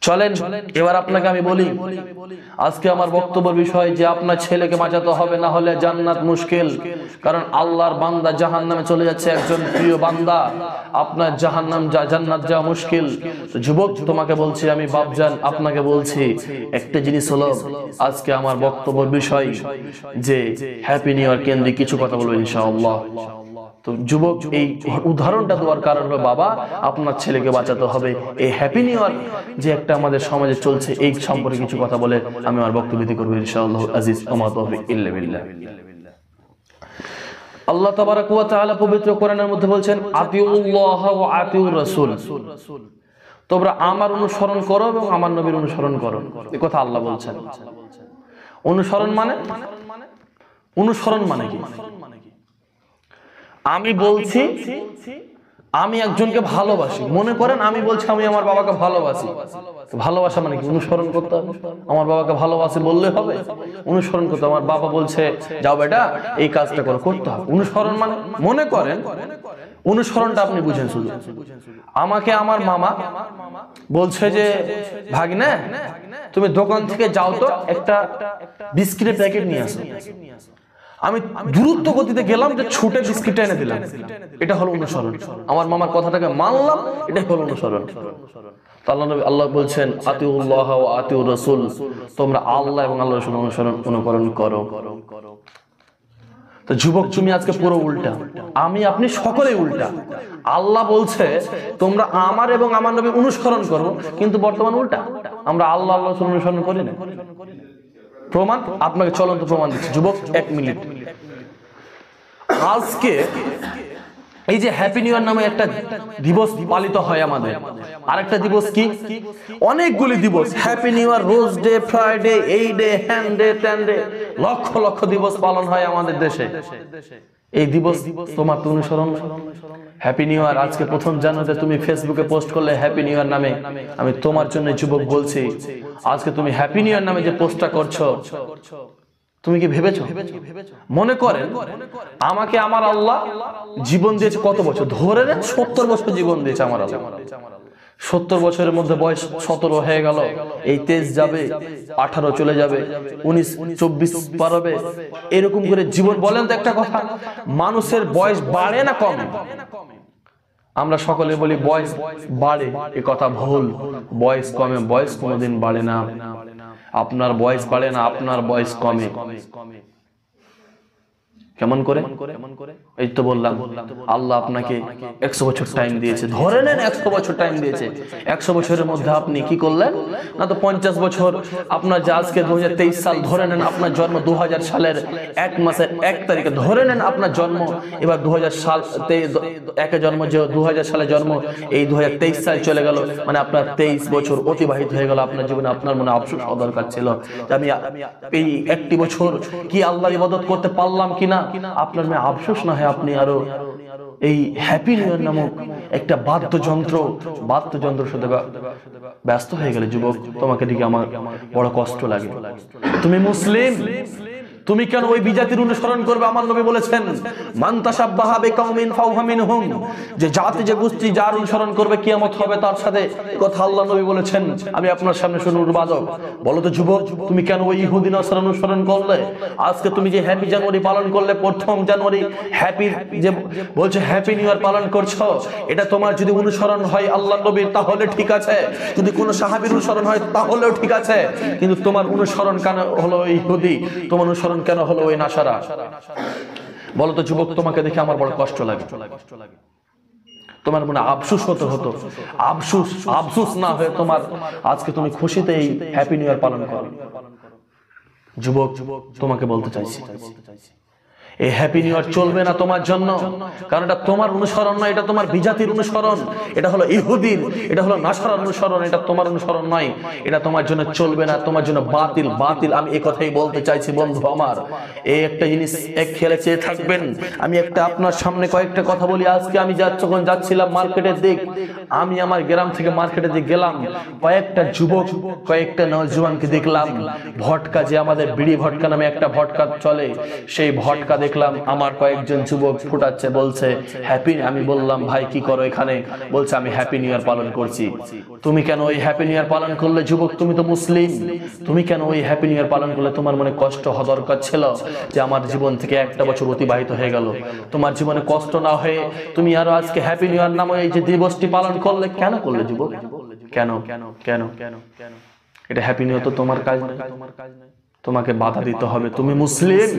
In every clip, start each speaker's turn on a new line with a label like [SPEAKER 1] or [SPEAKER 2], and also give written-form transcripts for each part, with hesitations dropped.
[SPEAKER 1] চলেন এবার আপনাকে আমি বলি, আজকে আমার বক্তব্যের বিষয় যে আপনার ছেলেকে বাঁচাতে হবে, না হলে জান্নাত মুশকিল। কারণ আল্লাহর বান্দা জাহান্নামে চলে যাচ্ছে, একজন প্রিয় বান্দা, আপনার জাহান্নাম জান্নাত যাওয়া মুশকিল। তো যুবক তোমাকে বলছি, আমি বাপজান আপনাকে বলছি, একটা জিনিস হলো আজকে আমার বক্তব্যের বিষয় যে হ্যাপি নিউ ইয়ার কেন্দ্রিক কিছু কথা বলবো ইনশাআল্লাহ। তো যুবক, এই উদাহরণটা দেওয়ার কারণ হলো বাবা আপনার ছেলেকে বাঁচাতে হবে। এই হ্যাপি নিউ ইয়ার যে একটা আমাদের সমাজে চলছে, এই সম্পর্কে কিছু কথা বলে আমি আমার বক্তব্য দিতে করবো ইনশাআল্লাহ আজিজ। ওমা তাওফিক ইল্লা বিল্লাহ। আল্লাহ তাবারাক ওয়া তাআলা পবিত্র কোরআনের মধ্যে বলছেন, আতিউল্লাহ ওয়া আতিউর রাসূল, তোমরা আমার অনুসরণ করো এবং আমার নবীর অনুসরণ করো। এই কথা আল্লাহ বলছেন। অনুসরণ মানে কি? আমি বলছি আমি একজনকে ভালোবাসি, মনে করেন আমি বলছি আমি আমার বাবাকে ভালোবাসি। ভালোবাসা মানে কি? অনুসরণ করতে হবে। আমার বাবাকে ভালোবাসি বললে হবে? অনুসরণ করতে, আমার বাবা বলছে যাও বেটা এই কাজটা করো, করতে হবে। অনুসরণ মানে, মনে করেন অনুসরণটা আপনি বুঝেন, শুধু আমাকে আমার মামা বলছে যে ভাগনা তুমি দোকান থেকে যাও তো একটা বিস্কিটের প্যাকেট নিয়ে আসো। আমি দ্রুত গতিতে গেলাম, যে ছুটে বিস্কিট এনে দিলাম। এটা হলো অনুসরণ। আমার মামার কথাটাকে মানলাম, এটাই হলো অনুসরণ। আল্লাহ বলছেন আতিউল্লাহ ওয়া আতিউর রাসূল, তোমরা আল্লাহ এবং আল্লাহর রাসূলের অনুকরণ করো। তো যুবক তুমি আজকে পুরো উল্টা, আমি আপনি সকলেই উল্টা। আল্লাহ বলছে তোমরা আমার এবং আমার নবী অনুসরণ করো, কিন্তু বর্তমান উল্টা, আমরা আল্লাহ আল্লাহর রাসূল অনুসরণ করি না। প্রমাণ আপনাকে চলন্ত প্রমাণ দিচ্ছি যুবক, 1 মিনিট। আজকে এই যে হ্যাপি নিউ ইয়ার নামে একটা দিবস পালিত হয় আমাদের, আরেকটা দিবস কি? অনেকগুলি দিবস, happy new year, rose day, Friday, এই ডে, হ্যান্ড ডে, ট্যান ডে, লক্ষ লক্ষ দিবস পালন হয় আমাদের দেশে। এই দিবস তোমার তো অনুসরণ। হ্যাপি নিউ ইয়ার আজকে 1 জানুয়ারিতে তুমি ফেসবুকে পোস্ট করলে হ্যাপি নিউ ইয়ার নামে, আমি তোমার জন্য যুবক বলছি, আজকে তুমি হ্যাপি নিউ ইয়ার নামে যে পোস্টটা করছো, তুমি কি ভেবেছো? মনে করেন আমাকে আমার আল্লাহ জীবন দিয়েছে কত বছর? ধরে নেন 70 বছর জীবন দিয়েছে আমার আল্লাহ। 70 বছরের মধ্যে বয়স 17 হয়ে গেল, এই 23 যাবে, 18 চলে যাবে, 19, 24 পার হবে, এরকম করে জীবন। বলেন তো একটা কথা, মানুষের বয়স বাড়ে না কমে? আমরা সকলে বলি বয়স বাড়ে, এ কথা ভুল। বয়স কমে, বয়স কোনোদিন বাড়ে না। আপনার বয়স বাড়ে না, আপনার বয়স কমে। কেমন করে? এই তো বললাম, আল্লাহ আপনাকে 100 বছর টাইম দিয়েছে, ধরে নেন 100 বছর টাইম দিয়েছে। 100 বছরের মধ্যে আপনি কি করলেন? না তো 50 বছর। আপনার যে আজকে 2023 সাল, ধরে নেন আপনার জন্ম 2000 সালের 1 মাসের 1 তারিখে, ধরে নেন আপনার জন্ম। এবার 2000 সাল একে জন্ম, যে 2000 সালে জন্ম, এই 2023 সাল চলে গেল, মানে আপনার 23 বছর অতিবাহিত হয়ে গেল আপনার জীবনে। আপনার মনে আফসোস হওয়া দরকার ছিল যে আমি এই 1টি বছর কি আল্লাহর ইবাদত করতে পারলাম কিনা। আপনার মনে আফসোস না হয় আপনি আরো এই হ্যাপি নিউ ইয়ার নামক একটা বাদ্যযন্ত্র সাথে ব্যস্ত হয়ে গেলে। যুবক তোমাকে দিকে আমার বড় কষ্ট লাগে। তুমি মুসলিম, তুমি কেন ওই বিজাতির অনুসরণ করবে? আমার নবী বলেছেন মান তাশাব্বাহা বিকাউমিন ফাহুয়া মিনহুম, যে জাতি যে গোষ্ঠী যার অনুসরণ করবে কিয়ামত হবে তার সাথে। এই কথা আল্লাহ নবী বলেছেন। আমি আপনার সামনে শুনে উদ্বাদক, বলো তো যুবক তুমি কেন ওই ইহুদি নাসারা অনুসরণ করলে? আজকে তুমি যে হ্যাপি জানুয়ারি পালন করলে, 1 জানুয়ারি হ্যাপি, যে বলছে হ্যাপি নিউ ইয়ার পালন করছো, এটা তোমার যদি অনুসরণ হয় আল্লাহ নবীর তাহলে ঠিক আছে, যদি কোনো সাহাবীর অনুসরণ হয় তাহলেও ঠিক আছে, কিন্তু তোমার অনুসরণ কেন হলো ইহুদি? তোমার অনুসরণ কেন হলো ওই নাসারা? বলো তো যুবক, তোমাকে দেখে আমার বড় কষ্ট লাগে। তোমার মনে আফসোস হতো, আফসোস না হয়ে তোমার আজকে তুমি খুশিতে এই হ্যাপি নিউ ইয়ার পালন করো। যুবক তোমাকে বলতে চাইছি, এই হ্যাপি নিউ ইয়ার চলবে না তোমার জন্য, কারণ এটা তোমার অনুসরণ নয়, এটা তোমার বিজাতির অনুসরণ, এটা হলো ইহুদির, এটা হলো নাসারার অনুসরণ, এটা তোমার অনুসরণ নয়। এটা তোমার জন্য চলবে না, তোমার জন্য বাতিল। আমি এই কথাই বলতে চাইছি বন্ধু আমার। এই একটা জিনিস এক খেয়ালে চেয়ে থাকবেন। আমি একটা আপনার সামনে কয়েকটা কথা বলি। আজকে আমি যখন যাচ্ছিলাম মার্কেটের দিক, আমি আমার গ্রাম থেকে মার্কেটের দিক গেলাম, কয়েকটা যুবক, কয়েকটা নওজওয়ানকে দেখলাম ভটকা, যে আমাদের বিড়ি ভটকা নামে একটা ভটকা চলে, সেই ভটকা দেখলাম আমার কয়েকজন যুবক ফুটাচ্ছে, বলছে হ্যাপি, আমি বললাম ভাই কি করো এখানে? বলছে আমি হ্যাপি নিউ ইয়ার পালন করছি। তুমি কেন ওই হ্যাপি নিউ ইয়ার পালন করলে যুবক? তুমি তো মুসলিম, তুমি কেন ওই হ্যাপি নিউ ইয়ার পালন করলে? তোমার মনে কষ্ট হওয়া দরকার ছিল যে আমার জীবন থেকে একটা বছর অতিবাহিত হয়ে গেল। তোমার জীবনে কষ্ট না হয়ে তুমি আরো আজকে হ্যাপি নিউ ইয়ার নামে এই যে দিবসটি পালন করলে, কেন করলে যুবক? কেন কেন কেন কেন? এটা হ্যাপি নিউ ইয়ার তো তোমার কাজ নয়, তোমাকে বাধা দিতে হবে। তুমি মুসলিম,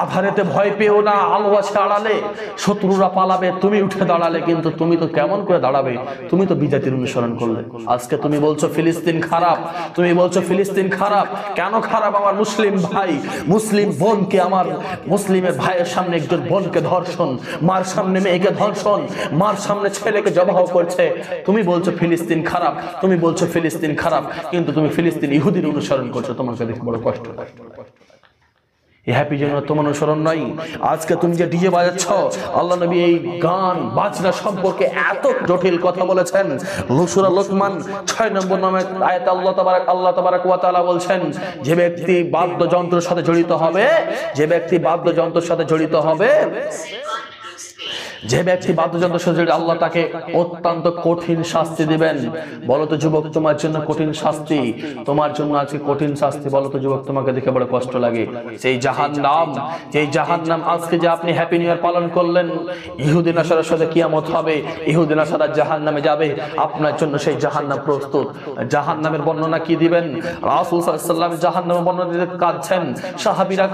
[SPEAKER 1] আধারেতে ভয় পেও না। আলো আছে আড়ালে, শত্রুরা পালাবে, তুমি উঠে দাঁড়ালে। কিন্তু তুমি তো কেমন করে দাঁড়াবে? তুমি তো বিজাতির অনুসরণ করলে। আজকে তুমি বলছো ফিলিস্তিন খারাপ, তুমি বলছো ফিলিস্তিন খারাপ। কেন খারাপ? আমার মুসলিম ভাই, মুসলিম বোনকে, আমার মুসলিমের ভাইয়ের সামনে একজন বোনকে ধর্ষণ, মার সামনে মেয়েকে ধর্ষণ, মার সামনে ছেলেকে জবাহ করছে। তুমি বলছো ফিলিস্তিন খারাপ, তুমি বলছো ফিলিস্তিন খারাপ, কিন্তু তুমি ফিলিস্তিন ইহুদির অনুসরণ করছো। তোমাকে দেখে বড় কষ্ট। হ্যাপি যেন তোমার অনুসরণ নয়। আজকে তুমি যে ডিজে বাজাচ্ছ, আল্লাহ নবী এই গান বাজনা সম্পর্কে এত জটিল কথা বলেছেন। সূরা লোকমান 6 নম্বর নামে আয়াতে আল্লাহ তাবারাক ওয়া তাআলা বলছেন, যে ব্যক্তি বাদ্যযন্ত্রের সাথে জড়িত হবে, যে ব্যক্তি বাদ্যযন্ত্রের সাথে জড়িত হবে, যে ব্যক্তি বাদ্যযন্ত্র সাথে জড়িত, আল্লাহ তাকে অত্যন্ত কঠিন শাস্তি দিবেন। বলো তো যুবক, তোমার জন্য কঠিন শাস্তি, তোমার জন্য আজকে কঠিন শাস্তি। বলো তো যুবক, তোমাকে দেখে বড় কষ্ট লাগে। সেই জাহান্নাম, যেই জাহান্নাম আজকে যে আপনি হ্যাপি নিউ ইয়ার পালন করলেন, ইহুদি নাসারার সাথে কিয়ামত হবে, ইহুদি নাসারা জাহান্নামে যাবে, আপনার জন্য সেই জাহান্নাম প্রস্তুত। জাহান্নামের বর্ণনা কি দিবেন? রাসূল সাল্লাল্লাহু আলাইহি ওয়াসাল্লাম জাহান্নামের বর্ণনা দিতে কাঁদছেন, সাহাবীরা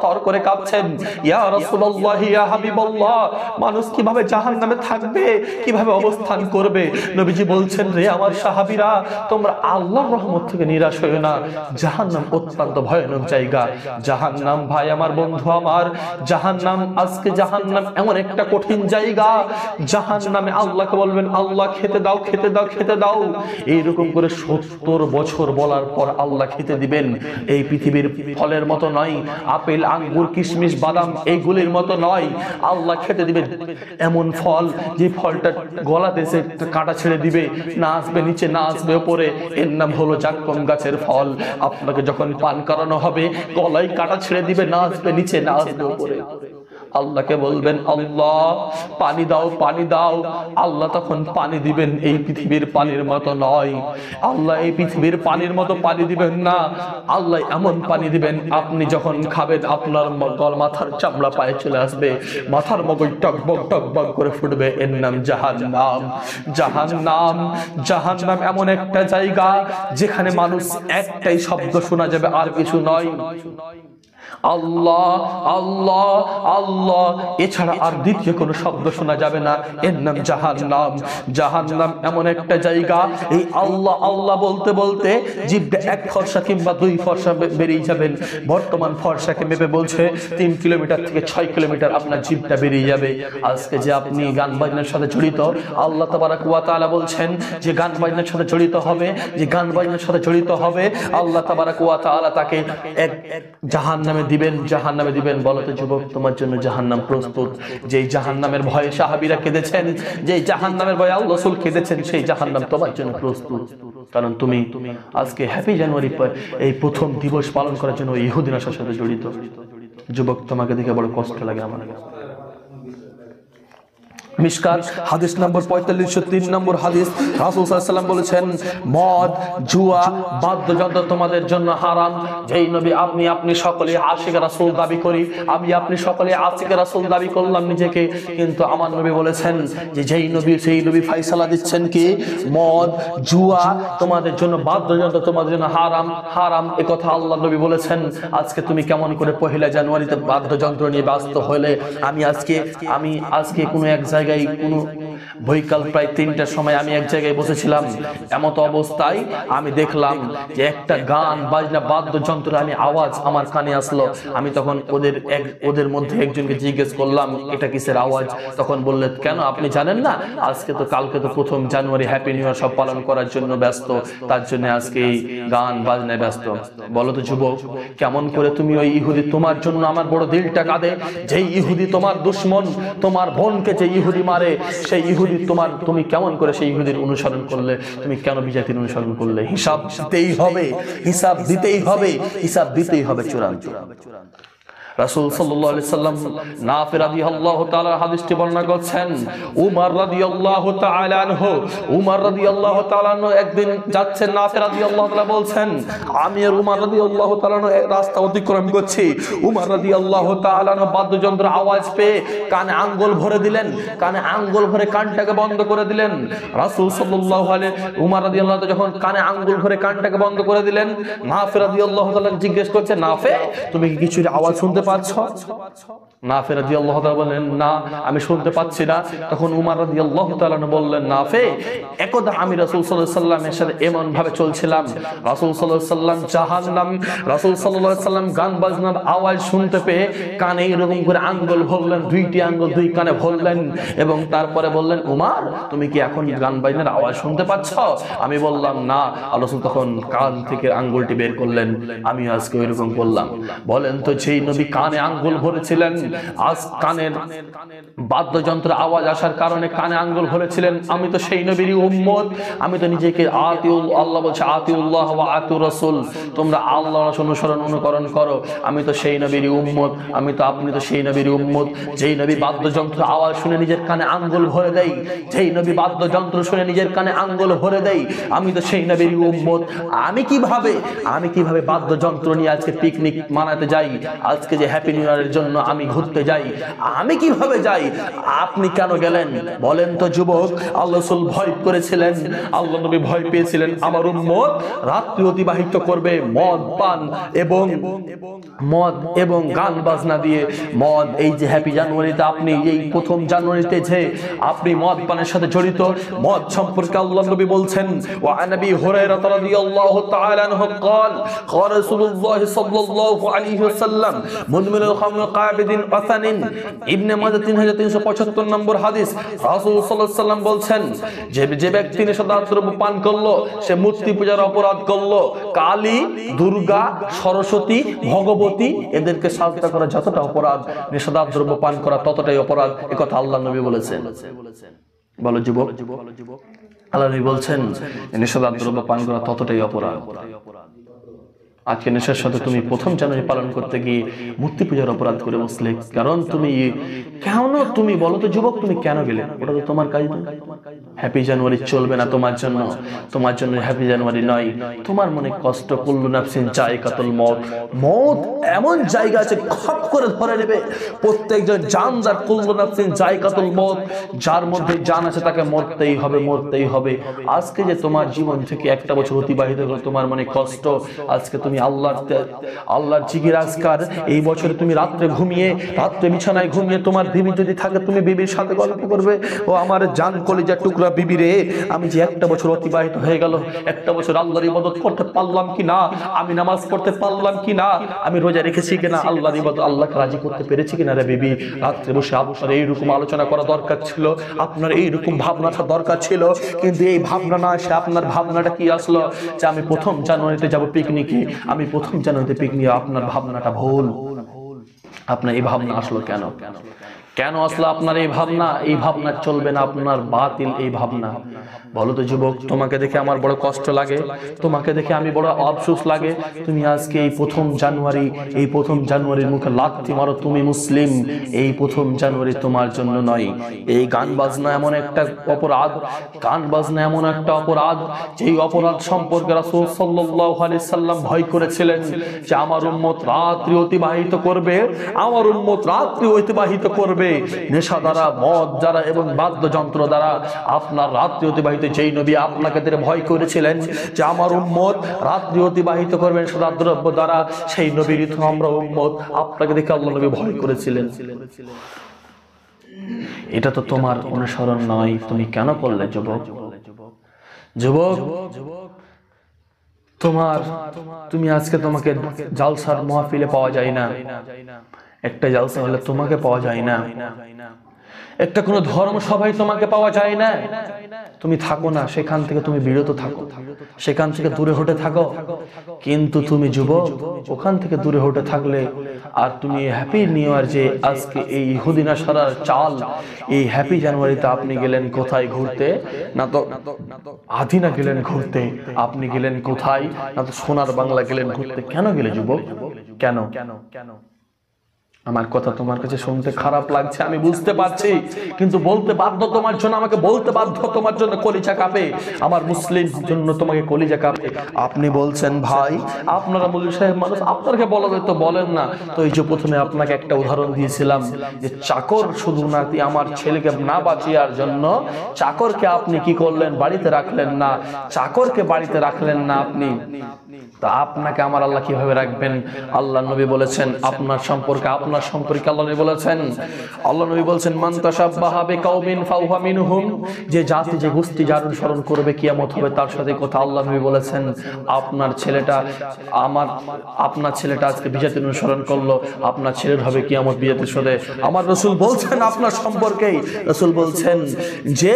[SPEAKER 1] থর করে কাঁদছেন, ইয়া রাসূলুল্লাহ, ইয়া হাবিবাল্লাহ, মানুষ কিভাবে জাহান্নামে থাকবে, কিভাবে অবস্থান করবে? নবীজি বলছেন, রে আমার সাহাবীরা, তোমরা আল্লাহর রহমত থেকে নিরাশ হয়ো না। জাহান্নাম অত্যন্ত ভয়ানক জায়গা। জাহান্নাম ভাই আমার, বন্ধু আমার, জাহান্নাম, আজকে জাহান্নাম এমন একটা কঠিন জায়গা। জাহান্নামে আল্লাহকে বলবেন, আল্লাহ খেতে দাও, খেতে দাও, খেতে দাও। এইরকম করে 70 বছর বলার পর আল্লাহ খেতে দিবেন। এই পৃথিবীর ফলের মতো নয়, আপেল, আঙ্গুর, কিশমিশ, বাদাম এইগুলির মতো নয়। আল্লাহ খেতে দিবেন এমন ফল, যে ফলটা গলাতে এসে কাঁটা ছেড়ে দিবে, না আসবে নিচে, না আসবে উপরে। এর নাম হলো জাক্কুম গাছের ফল। আপনাকে যখন পান করানো হবে, গলায় কাঁটা ছেড়ে দিবে, না আসবে নিচে, না আসবে উপরে। আল্লাহকে বলবেন, আল্লাহ পানি দাও, পানি দাও। আল্লাহ তখন পানি দিবেন, এই পৃথিবীর পানির মতো নয়। আল্লাহ এই পৃথিবীর পানির মতো পানি দিবেন না। আল্লাহ এমন পানি দিবেন, আপনি যখন খাবেন আপনার মাথার চামড়া পায়ে চলে আসবে, মাথার মগজ টকবক টকবক করে ফুটবে। এর নাম জাহান্নাম। জাহান্নাম, জাহান্নাম এমন একটা জায়গা যেখানে মানুষ একটাই শব্দ শোনা যাবে, আর কিছু নয়। আল্লাহ, আল্লাহ, আল্লাহ, এছাড়া আর দ্বিতীয় কোনো শব্দ শোনা যাবে না। এর নাম জাহান্নাম। জাহান্নাম এমন একটা জায়গা, এই আল্লাহ আল্লাহ বলতে বলতে জিহ্বা 1 ফর্সা কিংবা 2 ফর্সা বেরিয়ে যাবেন। বর্তমান ফর্সাকে মেপে বলছে 3 কিলোমিটার থেকে 6 কিলোমিটার আপনার জিহ্বা বেরিয়ে যাবে। আজকে যে আপনি গান বাজনার সাথে জড়িত, আল্লাহ তাবারাক ওয়া তাআলা বলছেন যে গান বাজনার সাথে জড়িত হবে, যে গান বাজনার সাথে জড়িত হবে, আল্লাহ তাবারাক ওয়া তাআলা তাকে এক জাহান্নামে দিবেন, জাহান্নামে দিবেন। বলো তো যুবক, তোমার জন্য জাহান্নাম প্রস্তুত। যেই জাহান্নামের ভয়ে সাহাবীরা কেঁদেছেন, যেই জাহান্নামের ভয়ে আল্লাহ রাসূল কেঁদেছেন, সেই জাহান্নাম তোমার জন্য প্রস্তুত। কারণ তুমি আজকে হ্যাপি জানুয়ারি এই প্রথম দিবস পালন করার জন্য ইহুদি নাসার সাথে জড়িত। যুবক, তোমাকে দেখে বড় কষ্ট লাগে আমার। মিশকাত হাদিস নম্বর 4503 নম্বর হাদিস, রাসূল সাল্লাল্লাহু আলাইহি ওয়াসাল্লাম বলেছেন, মদ, জুয়া, বাদ্যযন্ত্র তোমাদের জন্য হারাম। যেই নবী আপনি সকলে আশিক রাসূল দাবি করি, আপনি সকলে আশিক রাসূল দাবি করলাম নিজেকে, কিন্তু আমার নবী বলেছেন যে যেই নবী সেই নবী ফয়সালা দিচ্ছেন কি, মদ, জুয়া তোমাদের জন্য, বাদ্যযন্ত্র তোমাদের জন্য হারাম, হারাম। এই কথা আল্লাহ নবী বলেছেন। আজকে তুমি কেমন করে 1 জানুয়ারিতে বাদ্যযন্ত্র নিয়ে ব্যস্ত হলে? আমি আজকে কোনো এক জায়গায় কোনো বৈকাল প্রায় 3টার সময় আমি এক জায়গায় বসেছিলাম। এমত অবস্থায় আমি দেখলাম যে একটা গান বাজনা বাদ্যযন্ত্র আমি আওয়াজ আমার কানে আসলো। আমি তখন ওদের মধ্যে একজনকে জিজ্ঞেস করলাম, এটা কিসের আওয়াজ? তখন বললেন, কেন আপনি জানেন না? কালকে তো 1 জানুয়ারি, হ্যাপি নিউ ইয়ার সব পালন করার জন্য ব্যস্ত, তার জন্য আজকে এই গান বাজনায় ব্যস্ত। বলো তো যুবক, কেমন করে তুমি ওই ইহুদি, তোমার জন্য আমার বড় দিলটা কাঁদে, যেই ইহুদি তোমার দুশমন, তোমার বোনকে যে ইহুদি মারে, সেই ইহুদি তুমি কেমন করে সেই ইহুদির অনুসরণ করলে? তুমি কেন বিজাতির অনুসরণ করলে? হিসাব দিতেই হবে, হিসাব দিতেই হবে, হিসাব দিতেই হবে চূড়ান্ত। রাসূল সাল্লাল্লাহু আলাইহি সাল্লাম নাফি রাদিয়াল্লাহু তাআলা হাদিসটি বর্ণনা করছেন, উমর রাদিয়াল্লাহু তাআলা আনহু একদিন যাচ্ছেন, নাফি রাদিয়াল্লাহু তাআলা বলছেন, আমি আর উমর রাদিয়াল্লাহু তাআলা আনহু রাস্তা অতিক্রম করছি। উমর রাদিয়াল্লাহু তাআলা আনহু বাদ্যযন্ত্র আওয়াজ পেয়ে কানে আঙ্গুল ভরে দিলেন, কানে আঙ্গুল ভরে কানটাকে বন্ধ করে দিলেন। রাসূল সাল্লাল্লাহু আলাইহি উমর রাদিয়াল্লাহু তাআলা যখন কানে আঙ্গুল ভরে কানটাকে বন্ধ করে দিলেন, নাফি রাদিয়াল্লাহু তাআলা জিজ্ঞেস করছে, নাফি তুমি কি কিছু আওয়াজ শুনতে পাচ্ছ? নাফি রাদিয়াল্লাহু তাআলা বললেন, না আমি শুনতে পাচ্ছি না। তখন উমর রাদিয়াল্লাহু তাআলা বললেন, নাফি একদা আমি রাসূল সাল্লাল্লাহু আলাইহি সাল্লামের সাথে এমন ভাবে চলছিলাম, রাসূল সাল্লাল্লাহু আলাইহি সাল্লাম জাহান্নাম, রাসূল সাল্লাল্লাহু আলাইহি সাল্লাম গান বাজনার আওয়াজ শুনতে পেয়ে কানে এরকম করে আঙ্গুল ভরলেন, দুইটি আঙ্গুল দুই কানে ভরলেন এবং তারপরে বললেন, উমর তুমি কি এখন গান বাজনার আওয়াজ শুনতে পাচ্ছ? আমি বললাম না। রাসূল তখন কান থেকে আঙ্গুলটি বের করলেন, আমি আজকে ওইরকম করলাম। বলেন তো যেই নবী কানে আঙ্গুল ভরেছিলেন, আজ কানের বাদ্যযন্ত্র আওয়াজ আসার কারণে কানে আঙ্গুল ভরেছিলেন, আমি তো সেই নবীরই উম্মত। আমি তো নিজেকে আল্লাহ বলছে আতিউল্লাহ ওয়া আতিউর রাসূল, তোমরা আল্লাহর অনুসরণ অনুকরণ করো। আমি তো সেই নবীরই উম্মত, আমি তো আপনি তো সেই নবীরই উম্মত। যেই নবী বাদ্যযন্ত্র আওয়াজ শুনে নিজের কানে আঙ্গুল ভরে দেয়, যেই নবী বাদ্যযন্ত্র শুনে নিজের কানে আঙ্গুল ভরে দেয়, আমি তো সেই নবীরই উম্মত। আমি কিভাবে বাদ্যযন্ত্র নিয়ে আজকে পিকনিক মানাতে যাই, আজকে যে হ্যাপি নিউ ইয়ারের জন্য আমি ঘুরতে যাই, আমি কিভাবে যাই? আপনি কেন গেলেন বলেন তো যুবক? আল্লাহ রাসূল ভয় করেছিলেন, আল্লাহ নবী ভয় পেয়েছিলেন আমার উম্মত রাত্রি অতিবাহিত করবে মদ এবং গান বাজনা দিয়ে। মদ, এই যে হ্যাপি জানুয়ারিতে আপনি এই প্রথম জানুয়ারিতে যে আপনি মদ পানের সাথে জড়িত, মদ সম্পর্কে আল্লাহ নবী বলছেন, ওয়া আনাবি হুরায়রা রাদিয়াল্লাহু তাআলা আনহু قال قال رسول الله صلى الله عليه وسلم مدمن الخمر قابض وثن ইবনে মাজাহ 3375 নম্বর হাদিস। রাসূল সাল্লাল্লাহু আলাইহি সাল্লাম বলছেন, যে ব্যক্তি নেশাদ্রব্য পান করলো সে মূর্তি পূজার অপরাধ করলো। কালী, দুর্গা, সরস্বতী, ভগবতী এদেরকে সাজদা করা যতটা অপরাধ, নেশাদ্রব্য পান করা ততটাই অপরাধ। এই কথা আল্লাহ নবী বলেছেন। বলো যুবক, আল্লাহ নবী বলছেন নেশাদ্রব্য পান করা ততটাই অপরাধ। আজকে নেশার সাথে তুমি প্রথম জানুয়ারি পালন করতে গিয়ে মূর্তি পূজার অপরাধ করে বসলে। কারণ তুমি বলো তো যুবক, তুমি কেন গেলে? ওটা তো তোমার কাজ নয়। হ্যাপি জানুয়ারি চলবে না তোমার জন্য হ্যাপি জানুয়ারি নয়। তোমার মনে কষ্ট, কুল্লু নাফসিন যায়কাতুল মউত, মউত এমন জায়গা আছে খপ করে ধরে নেবে প্রত্যেকজন জানদার। কুল্লু নাফসিন যায়কাতুল মউত, যার মধ্যে জান আছে তাকে মরতেই হবে। আজকে যে তোমার জীবন থেকে একটা বছর অতিবাহিত হলো, তোমার মনে কষ্ট, আজকে তুমি আল্লাহর জিকির আজকার এই বছরে তুমি রাত্রে বিছানায় ঘুমিয়ে, তোমার বিবি যদি থাকে তুমি বিবির সাথে গল্প করবে, ও আমার জান কলিজার টুকরা বিবি রে, আমি যে একটা বছর অতিবাহিত হয়ে গেল, একটা বছর আল্লাহর ইবাদত করতে পারলাম কিনা, আমি নামাজ পড়তে পারলাম কিনা, আমি রোজা রেখেছি কিনা, আল্লাহর ইবাদত আল্লাহকে রাজি করতে পেরেছি কিনা রে বিবি। রাত্রে বসে আপনার এইরকম আলোচনা করা দরকার ছিল, আপনার এইরকম ভাবনাটা দরকার ছিল। কিন্তু এই ভাবনা না এসে আপনার ভাবনাটা কি আসলো যে আমি প্রথম জানুয়ারিতে যাব পিকনিকে, আমি প্রথম জানুয়ারিতে পিকনিক। আপনার ভাবনাটা ভুল। আপনার এই ভাবনা আসলো কেন আসলো আপনার এই ভাবনা? এই ভাবনা চলবে না, আপনার বাতিল এই ভাবনা। বলো তো যুবক, তোমাকে দেখে আমার বড় কষ্ট লাগে, তোমাকে দেখে আমি বড় আফসোস লাগে। তুমি আজকে এই প্রথম জানুয়ারির মুখে লাথি মারো, তুমি মুসলিম। এই প্রথম জানুয়ারি তোমার জন্য নয়। এই গান বাজনা এমন একটা অপরাধ, যেই অপরাধ সম্পর্কে রাসূল সাল্লাল্লাহু আলাইহি সাল্লাম ভয় করেছিলেন যে আমার উম্মত রাত্রি অতিবাহিত করবে নেশা দ্বারা, মদ দ্বারা এবং বাদ্যযন্ত্র দ্বারা। আপনার রাত্রি অতিবাহিত যেই নবী আপনাকে ভয় করেছিলেন যে আমার উম্মত রাত্রি অতিবাহিত করবেন নেশাদ্রব্য দ্বারা, সেই নবীর তো আমরা উম্মত। আপনাকে দেখে আল্লাহ নবী ভয় করেছিলেন। এটা তো তোমার অনুসরণ নয়। তুমি কেন করলে যুবক? তুমি আজকে তোমাকে জালসার মাহফিলে পাওয়া যায় না, একটা জালসা হলে তোমাকে পাওয়া যায় না, একটা কোনো ধর্মসভায় তোমাকে পাওয়া যায় না। তুমি থাকো না সেখান থেকে, তুমি বিরত থাকো, সেখান থেকে দূরে হটে থাকো। কিন্তু তুমি যুবক, ওখান থেকে দূরে হটে থাকলে আর তুমি হ্যাপি নিউ ইয়ার যে আজকে এই ইহুদি নাসারার চাল, এই হ্যাপি জানুয়ারিতে আপনি গেলেন কোথায় ঘুরতে? না তো আদিনা গেলেন ঘুরতে, আপনি গেলেন কোথায়? না তো সোনার বাংলা গেলেন ঘুরতে। কেন গেলে যুবক? কেন? আমার কথা তোমার কাছে শুনতে খারাপ লাগছে, আমি বুঝতে পারছি, কিন্তু বলতে বাধ্য তোমার জন্য, আমাকে বলতে বাধ্য তোমার জন্য। কলিজা কাঁপে, আমার মুসলিম জন্য তোমাকে কলিজা কাঁপে। আপনি বলছেন ভাই আপনারা মৌলভী সাহেব মানুষ, আপনাকে বলা যায় তো বলেন না। তো এই যে প্রথমে আপনাকে একটা উদাহরণ দিয়েছিলাম যে চাকর শুধু নাকি আমার ছেলেকে না বাঁচিয়ার জন্য চাকরকে আপনি কি করলেন, বাড়িতে রাখলেন না, চাকরকে বাড়িতে রাখলেন না আপনি, তা আপনাকে আমার আল্লাহ কিভাবে রাখবেন? আল্লাহ নবী বলেছেন আপনার সম্পর্কে আল্লাহ নবী বলেছেন মান তাশাব্বাহা বিকাউমিন ফাহুয়া মিনহুম, যে জাতি যে গোষ্ঠী যার অনুসরণ করবে কিয়ামত হবে তার সাথে। কথা আল্লাহ নবী বলেছেন আপনার ছেলেটা আজকে বিজাতির অনুসরণ করলো, আপনার ছেলের হবে কিয়ামত বিজাতির সাথে। আমার রাসূল বলছেন আপনার সম্পর্কেই, রাসূল বলছেন যে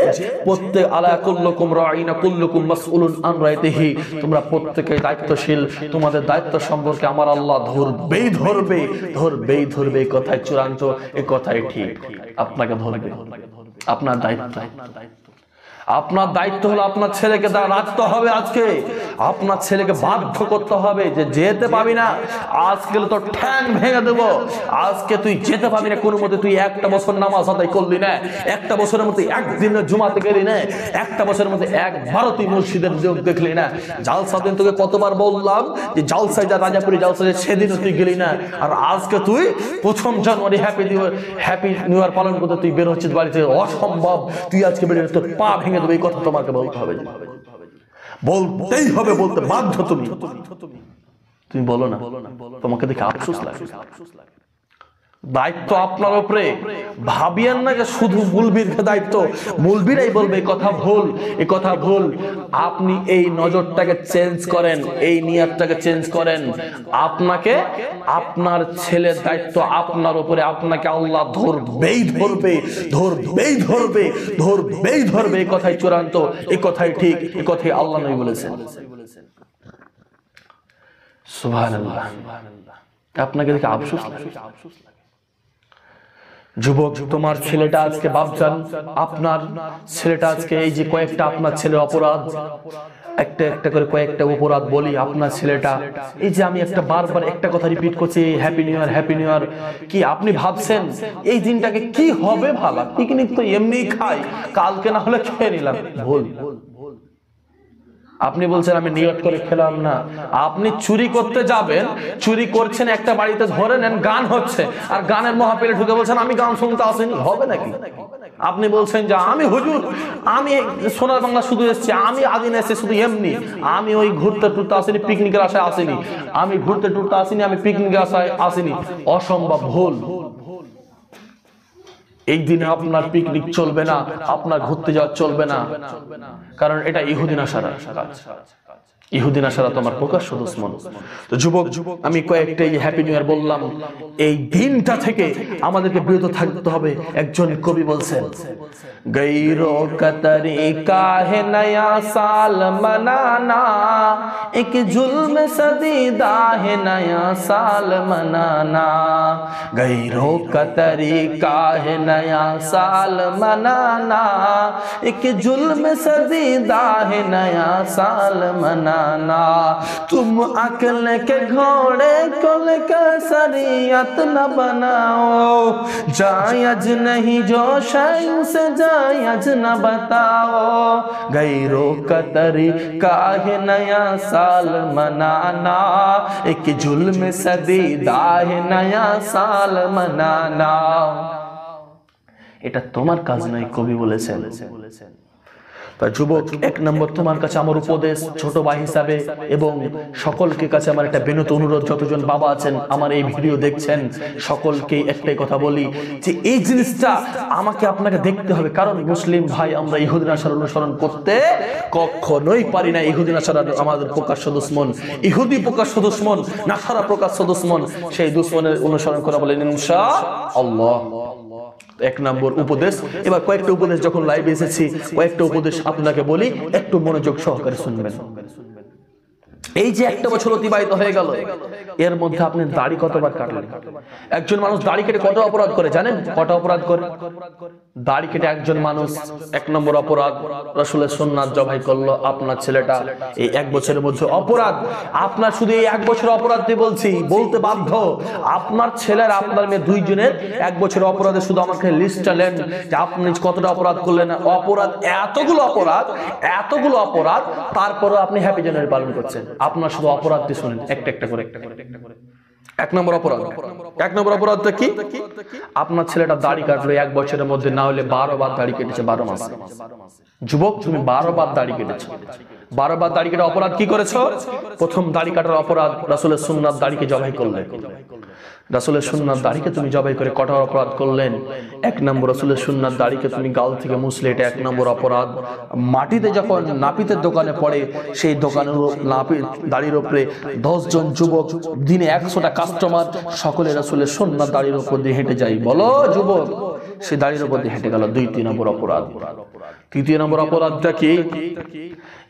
[SPEAKER 1] প্রত্যেক আলা কুল্লুকুম রাঈনা কুল্লুকুম মাসউলুন আন রাইতিহি, তোমরা প্রত্যেকেই দায়িত্বশীল, তোমাদের দায়িত্ব সম্পর্কে আমার আল্লাহ ধরবে। এই কথাই চূড়ান্ত, এই কথাই ঠিক। আপনাকে ধরবে, আপনার দায়িত্ব। আপনার দায়িত্ব হলো আপনার ছেলেকে রাখতে হবে। আজকে আপনার ছেলেকে বাধ্য করতে হবে যে যেতে পাবি না, আজকে তো ঠ্যাং ভেঙে দেবো, আজকে তুই যেতে পাবি না কোনো মতে। তুই একটা বছর নামাজ আদায় করলি না, একটা বছরের মধ্যে একদিন জুমাতে গেলি না, একটা বছরের মধ্যে একবারও তুই মসজিদের যোগ দেখলি না। জালসা দিন তোকে কতবার বললাম যে জালসায় যা, রাজাপুরি জালসায়, সেদিনও তুই গেলি না। আর আজকে তুই 1 জানুয়ারি হ্যাপি নিউ ইয়ার পালন করতে তুই বের হচ্ছিস বাড়িতে, অসম্ভব। তুই আজকে বেরিয়ে তোর পা ভেঙে দেবে, এই কথা তোমাকে বলতে হবে, বলতেই হবে, বলতে বাধ্য। তুমি বলো না, তোমাকে দেখে আফসোস লাগে। দায়িত্ব আপনার উপরে, ভাবিয়েন না যে শুধু মুলবির দায়িত্ব, মুলবিরাই বলবে এই কথা ভুল। আপনি এই নজরটাকে চেঞ্জ করেন, এই নিয়তটাকে চেঞ্জ করেন। আপনাকে আপনার ছেলের দায়িত্ব আপনার উপরে, আপনাকে আল্লাহ ধরবেই ধরবে। এই কথাই চূড়ান্ত, এই কথাই ঠিক, এই কথাই আল্লাহ নবী বলেছেন। সুবহানাল্লাহ। আপনাকে দেখে আফসোস লাগে। যুবক, তোমার ছেলেটা আজকে বাপজান, আপনার ছেলেটা আজকে এই যে কয়েকটা আপনার ছেলের অপরাধ, একটা করে কয়েকটা অপরাধ বলি। আপনার ছেলেটা এই যে আমি একটা বারবার একটা কথা রিপিট করছি, হ্যাপি নিউ ইয়ার, কি আপনি ভাবছেন এই দিনটাকে কি হবে? ভাবা পিকনিক তো এমনি খাই, কালকে না হলে খেয়ে নিলাম, ভুল। আপনি বলছেন আমি নিয়ত করে খেলাম না। আপনি চুরি করতে যাবেন, চুরি করছেন, একটা বাড়িতে ধরে নেন, গান হচ্ছে, আর গানের মহাপিলে ঢুকে বলছেন আমি গান শুনতে আসিনি, হবে নাকি? আপনি বলছেন যে আমি হুজুর, আমি সোনার বাংলা শুধু এসেছি, আমি আদিন এসে শুধু এমনি, আমি ওই ঘুরতে টুরতে আসিনি, পিকনিকের আশায় আসিনি, আমি ঘুরতে টুরতে আসিনি, আমি পিকনিকের আশায় আসিনি। অসম্ভব, ভুল। এই দিনে আপনার পিকনিক চলবে না, আপনার ঘুরতে যাওয়া চলবে না, কারণ এটা ইহুদি নাসারা কাজ। ইহুদি নাসারা তোমার প্রকাশ্য দুশমন। তো যুবক, আমি কয়েকটা হ্যাপি নিউ ইয়ার বললাম, এই দিনটা থেকে আমাদেরকে বিরত থাকতে হবে। একজন কবি বলছেন গৈরো কতরি কাহে নয়া সাল মনানা, এক জুলম সদি দাহে নয়া সাল মনানা, গৈরো কতরি কাহে নয়া সাল মনানা, এক জুলম সদি দাহে নয়া সাল মনানা, तुम अकल के घोड़े कुल का शरीयत न बनाओ, जायज नहीं जो शय से जायज न बताओ, गैरों का तरीका है नया साल मनाना, एक जुल्म सदी दाह नया साल मनाना। এটা তোমার কাজ নয়, কবি বলেছেন। যুবক, 1 নম্বর তোমার কাছে আমার উপদেশ ছোট ভাই হিসাবে, এবং সকলকে কাছে আমার একটা বিনত অনুরোধ, যতজন বাবা আছেন আমার এই ভিডিও দেখছেন সকলকে একটাই কথা বলি যে এই জিনিসটা আমাকে আপনাকে দেখতে হবে। কারণ মুসলিম ভাই, আমরা ইহুদি নাসারা অনুসরণ করতে কখনোই পারি না। ইহুদি নাসারা আমাদের প্রকাশ্য দুশমন, ইহুদি প্রকাশ্য দুশমন, নাসারা প্রকাশ্য দুশমন। সেই দুশমনের অনুসরণ করা বলেন ইনশাআল্লাহ। 1 নম্বর উপদেশ। এবার কয়েকটা উপদেশ, যখন লাইভে এসেছি কয়েকটা উপদেশ আপনাকে বলি, একটু মনোযোগ সহকারে শুনবেন। এই যে একটা বছর অতিবাহিত হয়ে গেল, এর মধ্যে আপনি দাড়ি কতবার কাটলেন? একজন মানুষ দাড়ি কেটে কত অপরাধ করে জানেন? কত অপরাধ করে? দাড়ি কেটে একজন মানুষ 1 নম্বর অপরাধ, রাসূলের সুন্নাত জবাই করলো। আপনার ছেলেটা এই 1 বছরের মধ্যে অপরাধ, আপনার শুধু এই 1 বছর অপরাধ দিয়ে বলতে বাধ্য, আপনার ছেলের আপনার মেয়ে দুইজনের 1 বছরের অপরাধে শুধু আমাকে লিস্টটা নেন যে আপনি কতটা অপরাধ করলেন। অপরাধ এতগুলো অপরাধ, তারপরে আপনি হ্যাপি জানুয়ারি পালন করছেন। আপনার শুধু অপরাধটি শুনেন একটা একটা করে। 1 নম্বর অপরাধটা কি? আপনার ছেলেটা দাড়ি কাটলো 1 বছরের মধ্যে, না হলে 12 বার দাড়ি কেটেছে 12 মাসে। যুবক, তুমি 12 বার দাড়ি কেটেছো। 12 বার দাড়ি কেটে অপরাধ কি করেছো? প্রথম দাড়ি কাটার অপরাধ, রাসূলের সুন্নাত দাড়িকে জবাই করলে। রাসূলের সুন্নাত দাড়িকে তুমি জবাই করে কঠোর অপরাধ করলেন। 1 নম্বর, রাসূলের সুন্নাত দাড়িকে তুমি গাল থেকে মুছলে, এটা 1 নম্বর অপরাধ। মাটিতে যখন নাপিতের দোকানে পড়ে, সেই দোকানের নাপিত দাড়ির উপরে 10 জন যুবক, দিনে 100টা কাস্টমার, সকলে রাসূলের সুন্নাত দাড়ির উপর দিয়ে হেঁটে যায়। বলো যুবক, সে দাড়ির উপর দিয়ে হেঁটে গেল। 2 নম্বর অপরাধ। 3 নম্বর অপরাধটা কি?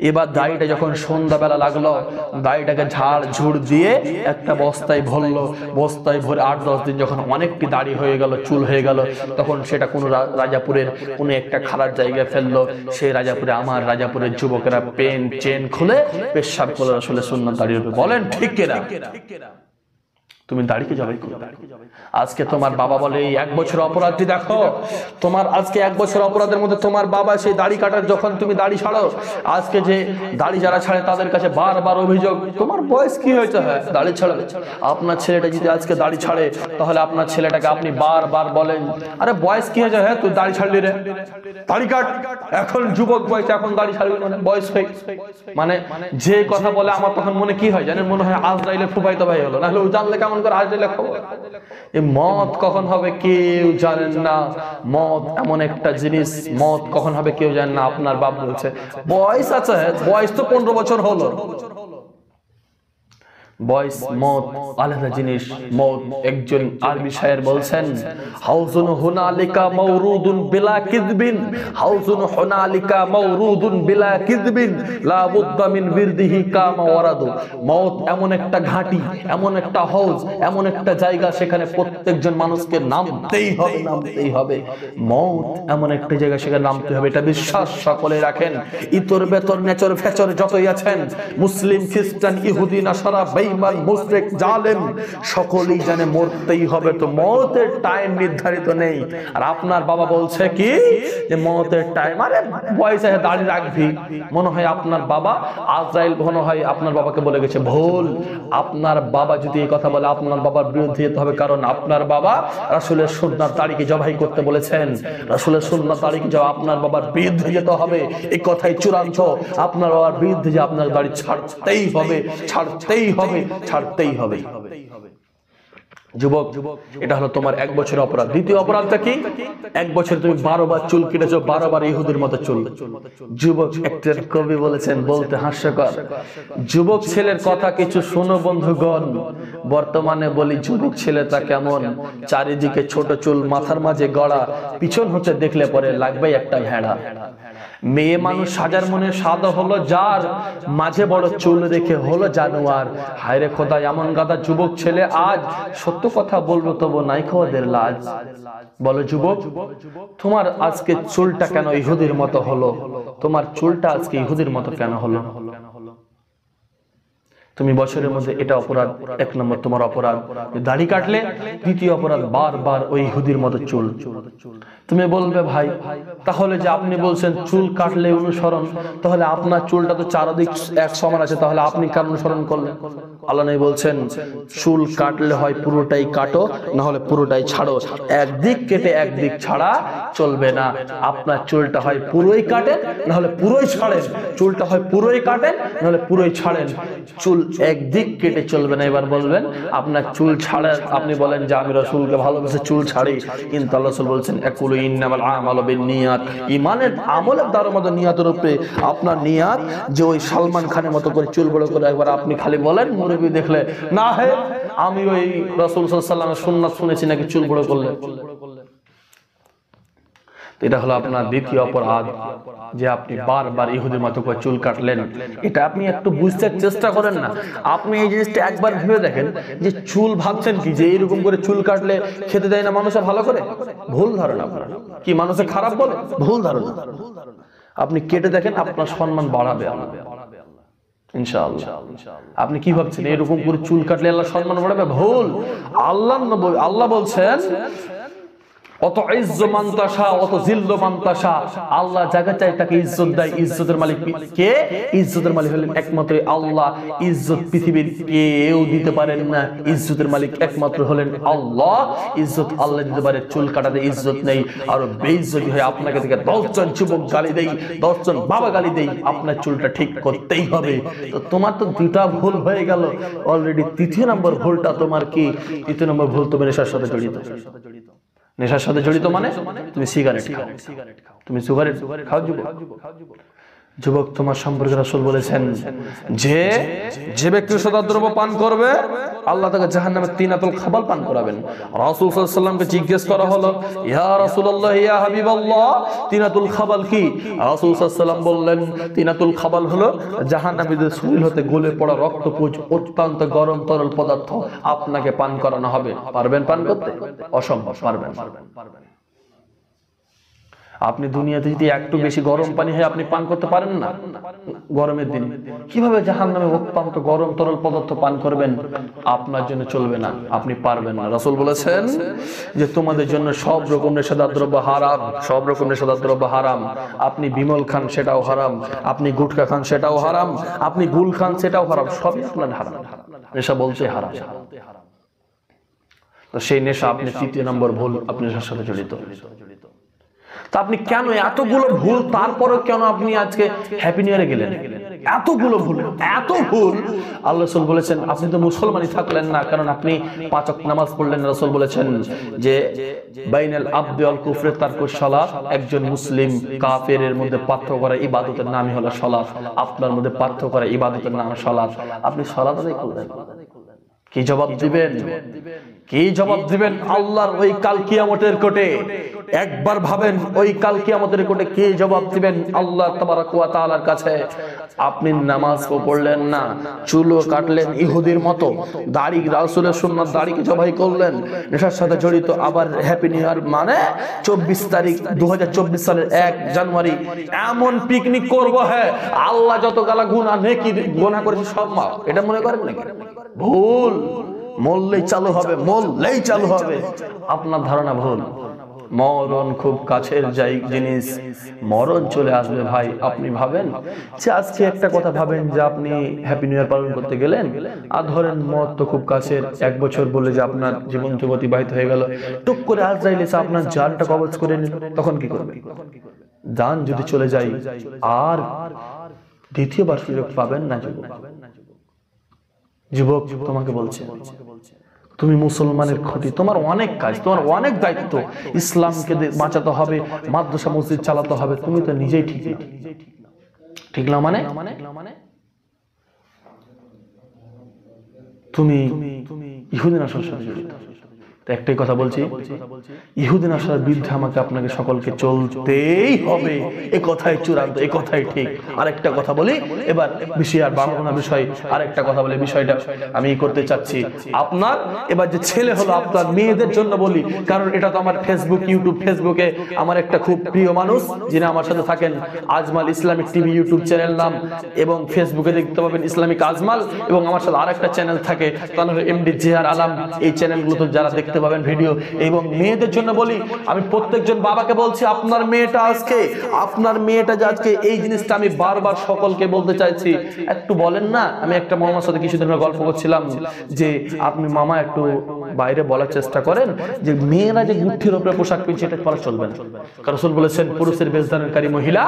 [SPEAKER 1] এবার দাড়িটা যখন সন্ধ্যাবেলা লাগলো, দাড়িটাকে ঝুড় দিয়ে একটা বস্তায় ভরলো। বস্তায় ভরে 8-10 দিন যখন অনেকটি দাড়ি হয়ে গেল, চুল হয়ে গেল, তখন সেটা কোনো রাজাপুরের কোনো একটা খারাপ জায়গায় ফেললো। সেই রাজাপুরের যুবকেরা পেন চেন খুলে পেশাব করলো রাসূলের সুন্নাত দাড়ির উপরে। বলেন ঠিক কিনা? তুমি দাড়িকে জবাই করো। আজকে তোমার বাবা বলে এই 1 বছর অপরাধটি দেখো, তোমার আজকে 1 বছর অপরাধের মধ্যে তোমার বাবা সেই দাড়ি কাটার, যখন তুমি দাড়ি ছাড়ো, আজকে যে দাড়ি যারা ছাড়ে তাদের কাছে বারবার অভিযোগ, তোমার বয়স কি হয়েছে দাড়ি ছাড়াবে। আপনার ছেলেটা যদি আজকে দাড়ি ছাড়ে, তাহলে আপনার ছেলেটাকে আপনি বারবার বলেন, আরে বয়স কি হয়েছে, হ্যাঁ তুই দাড়ি ছাড়লি রে, দাড়ি কাট। এখন যুবক বয়সে এখন দাড়ি ছাড়বি মানে বয়স হয়ে, মানে যে কথা বলে আমার তখন মনে কি হয় জানেন? মনে হয় আজরাইলের ফুফাইতো ভাই হলো, না হলে ও জানলে কেমন করে আজরাইলের খবর। এই মত কখন হবে কেউ জানেন না। মত এমন একটা জিনিস, মত কখন হবে কেউ জানেন না। আপনার বাপ বলছে বয়স আছে, বয়স তো 15 বছর হলো। বয়স মত আলাদা জিনিস। মত, একজন আরবি শায়ের বলছেন, হাউজুন হুনালিকা মাওরুদুন বিলা কিযবিন, হাউজুন হুনালিকা মাওরুদুন বিলা কিযবিন, লা বুদ্দা মিন বিরদিহি কামা ওয়ারাদু। মত এমন একটা ঘাঁটি, এমন একটা হাউজ, এমন একটা জায়গা, সেখানে প্রত্যেকজন মানুষকে নামতেই হবে। মত এমন একটা জায়গা, সেখানে নামতে হবে, এটা বিশ্বাস সকলে রাখেন। ইতর বেতর নেচর ফেচর যতই আছেন, মুসলিম খ্রিস্টান ইহুদি নাসারা বেঈমান মুশরিক জালেম, সকলেই জানে মরতেই হবে। তো মওতের টাইম নির্ধারিত নেই। আর আপনার বাবা বলছে কি যে মওতের টাইম, আরে বয়সে দাড়ি রাখবি। মনে হয় আপনার বাবা আজরাইল, মনে হয় আপনার বাবাকে বলে গেছে। ভুল। আপনার বাবা যদি এই কথা বলে, আপনার বাবার বিরুদ্ধে যেতে হবে, কারণ আপনার বাবা রাসূলের সুন্নাত দাড়িকে জবাই করতে বলেছেন। রাসূলের সুন্নাত দাড়িকে জবাই, আপনার বাবার বিরুদ্ধে যেতে হবে। এই কথাই চূড়ান্ত। আপনার বাবার বিরুদ্ধে যে আপনার দাড়ি ছাড়তেই হবে, ছাড়তেই হবে, ছাড়তেই হবে। যুবক, এটা হলো তোমার 1 বছরের অপরাধ। দ্বিতীয় অপরাধটা কি? 1 বছর তুমি 12 বার চুল কেটেছো, 12 বার ইহুদির মতো চুল। যুবক, একজন কবি বলেছেন, বলতে হাস্যকর, যুবক ছেলের কথা কিছু শোনো বন্ধুগণ, বর্তমানে বলি যুবক ছেলেটা কেমন, চারিদিকে ছোট চুল, মাথার মাঝে গড়া, পিছন হতে দেখলে পরে লাগবে একটা ভেড়া। মেয়ে মানুষ সাজার মনে সাদা হলো যার, মাঝে বড় চুল রেখে হলো জানোয়ার। হায়রে খোদা, এমন গাদা যুবক ছেলে আজ, সত্য কথা বলবো তবু নাই ওদের লাজ। বলো যুবক, তোমার আজকে চুলটা কেন ইহুদির মতো হলো? তোমার চুলটা আজকে ইহুদির মতো কেন হলো? তুমি বছরের মধ্যে এটা অপরাধ। 1 নম্বর তোমার অপরাধ দাড়ি কাটলে। দ্বিতীয় অপরাধ বারবার ওই ইহুদির মতো চুল। তুমি বলবে ভাই, তাহলে যে আপনি বলছেন চুল কাটলে অনুসরণ, তাহলে আপনার চুলটা তো চারদিক এক সমান আছে, তাহলে আপনি কেন অনুসরণ করলেন? আল্লাহ নবী বলছেন, চুল কাটলে হয় পুরোটাই কাটো, না হলে পুরোটাই ছাড়ো। একদিক কেটে একদিক ছাড়া চলবে না। আপনার চুলটা হয় পুরোই কাটেন, না হলে পুরোই ছাড়েন। চুলটা হয় পুরোই কাটেন, না হলে পুরোই ছাড়েন। চুল একদিক কেটে চলবে না। এবার বলবেন আপনার চুল ছাড়া, আপনি বলেন যে আমি রাসূলকে ভালোবেসে চুল ছাড়ি, কিন্তু আল্লাহ রাসূল বলছেন একুলু ইন্নামাল আমালু বিন্নিয়াত। ঈমানের আমলের দারোমত নিয়াতের উপরে। আপনার নিয়াত যে ওই সালমান খানের মতো করে চুল বড় করে, একবার আপনি খালি বলেন মুরব্বি দেখলে, না হে আমি ওই রাসূল সাল্লাল্লাহু আলাইহি ওয়াসাল্লামের সুন্নাত শুনেছি নাকি চুল বড় করলে। এটা হলো আপনার দ্বিতীয় অপরাধ, যে আপনি বারবার ইহুদির মতো করে চুল কাটলেন। এটা আপনি একটু বুঝতে চেষ্টা করেন না। আপনি এই জিনিসটা একবার ভেবে দেখেন যে চুল ভাবছেন কি যে এইরকম করে চুল কাটলে খেতে দেয় না মানুষে ভালো করে? ভুল ধারণা। কি মানুষে খারাপ বলে? ভুল ধারণা। আপনি কেটে দেখেন, আপনার সম্মান বাড়াবে ইনশাআল্লাহ। আপনি কি ভাবছেন এরকম করে চুল কাটলে আল্লাহ সম্মান বাড়াবে? ভুল। আল্লাহ বলছেন অত ইজ্জত মান তাশা অত জিল্ল মান তাশা। আল্লাহ যাকে চায় তাকে ইজ্জত দেয়। ইজ্জতের মালিক কে? ইজ্জতের মালিক হলেন একমাত্র আল্লাহ। ইজ্জত পৃথিবীর কেউ দিতে পারেন না, ইজ্জতের মালিক একমাত্র হলেন আল্লাহ। ইজ্জত আল্লাহ দিতে পারে। চুল কাটাতে ইজ্জত নেই, আর বেইজ্জতি হয় আপনাকে থেকে 10 জন যুবক গালি দেই, 10 জন বাবা গালি দেই, আপনার চুলটা ঠিক করতেই হবে। তো তোমার তো দুটা ভুল হয়ে গেল অলরেডি। তৃতীয় নম্বর ভুলটা তোমার কি? তৃতীয় নম্বর ভুল তুমি নেশার সাথে জড়িত। নেশার সাথে জড়িত মানে তুমি সিগারেট খাও। তুমি সিগারেট খাও যুবক, তোমার সম্পর্কে রাসূল বলেছেন যে যে ব্যক্তি সদাদ্রব্য পান করবে আল্লাহ তাকে জাহান্নামের তিনাতুল খাবাল পান করাবেন। রাসূল সাল্লাল্লাহু আলাইহি ওয়াসাল্লামকে জিজ্ঞেস করা হলো, ইয়া রাসূলুল্লাহ, ইয়া হাবিবাল্লাহ, তিনাতুল খাবাল কি? রাসূল সাল্লাল্লাহু আলাইহি ওয়াসাল্লাম বললেন, তিনাতুল খাবাল হলো জাহান্নামীদের শরীর হতে গলে পড়া রক্তপুঞ্জ, অত্যন্ত গরম তরল পদার্থ আপনাকে পান করানো হবে। পারবেন পান করতে? অসম্ভব। পারবেন। আপনি দুনিয়াতে যদি একটু বেশি গরম পানি হয় আপনি পান করতে পারেন না গরমের দিনে, কিভাবে জাহান্নামে অত্যন্ত গরম তরল পদার্থ পান করবেন? আপনার জন্য চলবে না, আপনি পারবেন না। রাসূল বলেছেন যে তোমাদের জন্য সব রকম নেশাদ্রব্য হারাম, সব রকম নেশাদ্রব্য হারাম। আপনি বিমল খান সেটাও হারাম, আপনি গুটখা খান সেটাও হারাম, আপনি গুল খান সেটাও হারাম, সবই আপনার হারাম। নেশা বলতে হারাম। তো সেই নেশা আপনি তৃতীয় নম্বর ভুল, আপনি নেশার সাথে জড়িত। তা আপনি কেন এতগুলো ভুল, তারপরে কেন আপনি আজকে হ্যাপি নিউ ইয়ারে গেলেন? এতগুলো ভুল, এত ভুল। আল্লাহ রাসূল বলেছেন আপনি তো মুসলমানই থাকলেন না, কারণ আপনি 5 ওয়াক্ত নামাজ পড়লেন। রাসূল বলেছেন যে বাইনাল আবদি ওয়াল কুফরি তারকুস সালাত, একজন মুসলিম কাফেরের মধ্যে পার্থক্য করা ইবাদতের নামই হলো সালাত। আপনার মধ্যে পার্থক্য করা ইবাদতের নাম সালাত। আপনি সালাত আদায় করলেন, কি জবাব দিবেন? কি জবাব দিবেন আল্লাহর ওই কাল কিয়ামতের কোর্টে? একবার ভাবেন, ওই কাল কিয়ামতের কোর্টে কি জবাব দিবেন আল্লাহ তাবারক ওয়া তাআলার কাছে? আপনি নামাজও পড়লেন না, চুলও কাটলেন ইহুদির মতো, দাড়ি রাসূলের সুন্নাত দাড়িকে জবাই করলেন, নেশার সাথে জড়িত। আবার হ্যাপি নিউ ইয়ার মানে 24 তারিখ 2024 সালের 1 জানুয়ারি এমন পিকনিক করব, হ্যাঁ আল্লাহ যত গালা গুনাহ নেকি গুনাহ করেছে সব মাফ, এটা মনে করেন নাকি? ভুল। মরলেই চালু হবে, মরলেই চালু হবে, আপনার ধারণা ভুল। মরণ খুব কাছের জিনিস, মরণ চলে আসবে ভাই। আপনি ভাবেন যে আজকে একটা কথা ভাবেন যে আপনি হ্যাপি নিউ ইয়ার পালন করতে গেলেন, আর ধরেন মত তো খুব কাছের, 1 বছর বলে যে আপনার জীবন তো অতিবাহিত হয়ে গেল, টুক করে আজরাইল এসে আপনার জানটা কবজ করে নিল, তখন কি করবেন? জান যদি চলে যায় আর দ্বিতীয়বার সুযোগ পাবেন না। যুবক, তোমাকে বলছে তুমি মুসলমানের ক্ষতি, তোমার অনেক কাজ, তোমার অনেক দায়িত্ব, ইসলামকে বাঁচাতে হবে, মাদ্রাসা মসজিদ চালাতে হবে, তুমি তো নিজেই ঠিক না। ঠিক না মানে তুমি ইহুদি নাসার সাথে জড়িত। একটাই কথা বলছি, ইহুদি নাসার বিরুদ্ধে আমাকে আপনাকে সকলকে চলতেই হবে, এই কথাই চূড়ান্ত, এই কথাই ঠিক। আরেকটা কথা বলি, এবার বিষয় আর বাড়াবো না, বিষয় আরেকটা কথা বলে বিষয়টা আমি করতে চাচ্ছি। আপনার এবার যে ছেলে হলো, আপনার মেয়েদের জন্য বলি, কারণ এটা তো আমার ফেসবুক ইউটিউব, ফেসবুকে আমার একটা খুব প্রিয় মানুষ যিনি আমার সাথে থাকেন, Ajmal Islamic TV YouTube channel নাম, এবং ফেসবুকে দেখতে পাবেন ইসলামিক আজমাল, এবং আমার সাথে আরেকটা চ্যানেল থাকে তার নাম এমডি জিহার আলম। এই চ্যানেলগুলো তো যারা দেখতে পাবেন ভিডিও। এবং মেয়েদের জন্য বলি, আমি প্রত্যেকজন বাবাকে বলছি, আপনার মেয়েটা আজকে, আপনার মেয়েটা যে আজকে, এই জিনিসটা আমি বারবার সকলকে বলতে চাইছি, একটু বলেন না। আমি একটা মামার সাথে কিছুদিন আগে গল্প করছিলাম যে আপনি মামা একটু বাইরে বলার চেষ্টা করেন যে মেয়েরা যে গুঠির উপরে পোশাক পিনছে এটা পরা চলবে না। কারণ রাসূল বলেছেন পুরুষের বেশধারণকারী মহিলা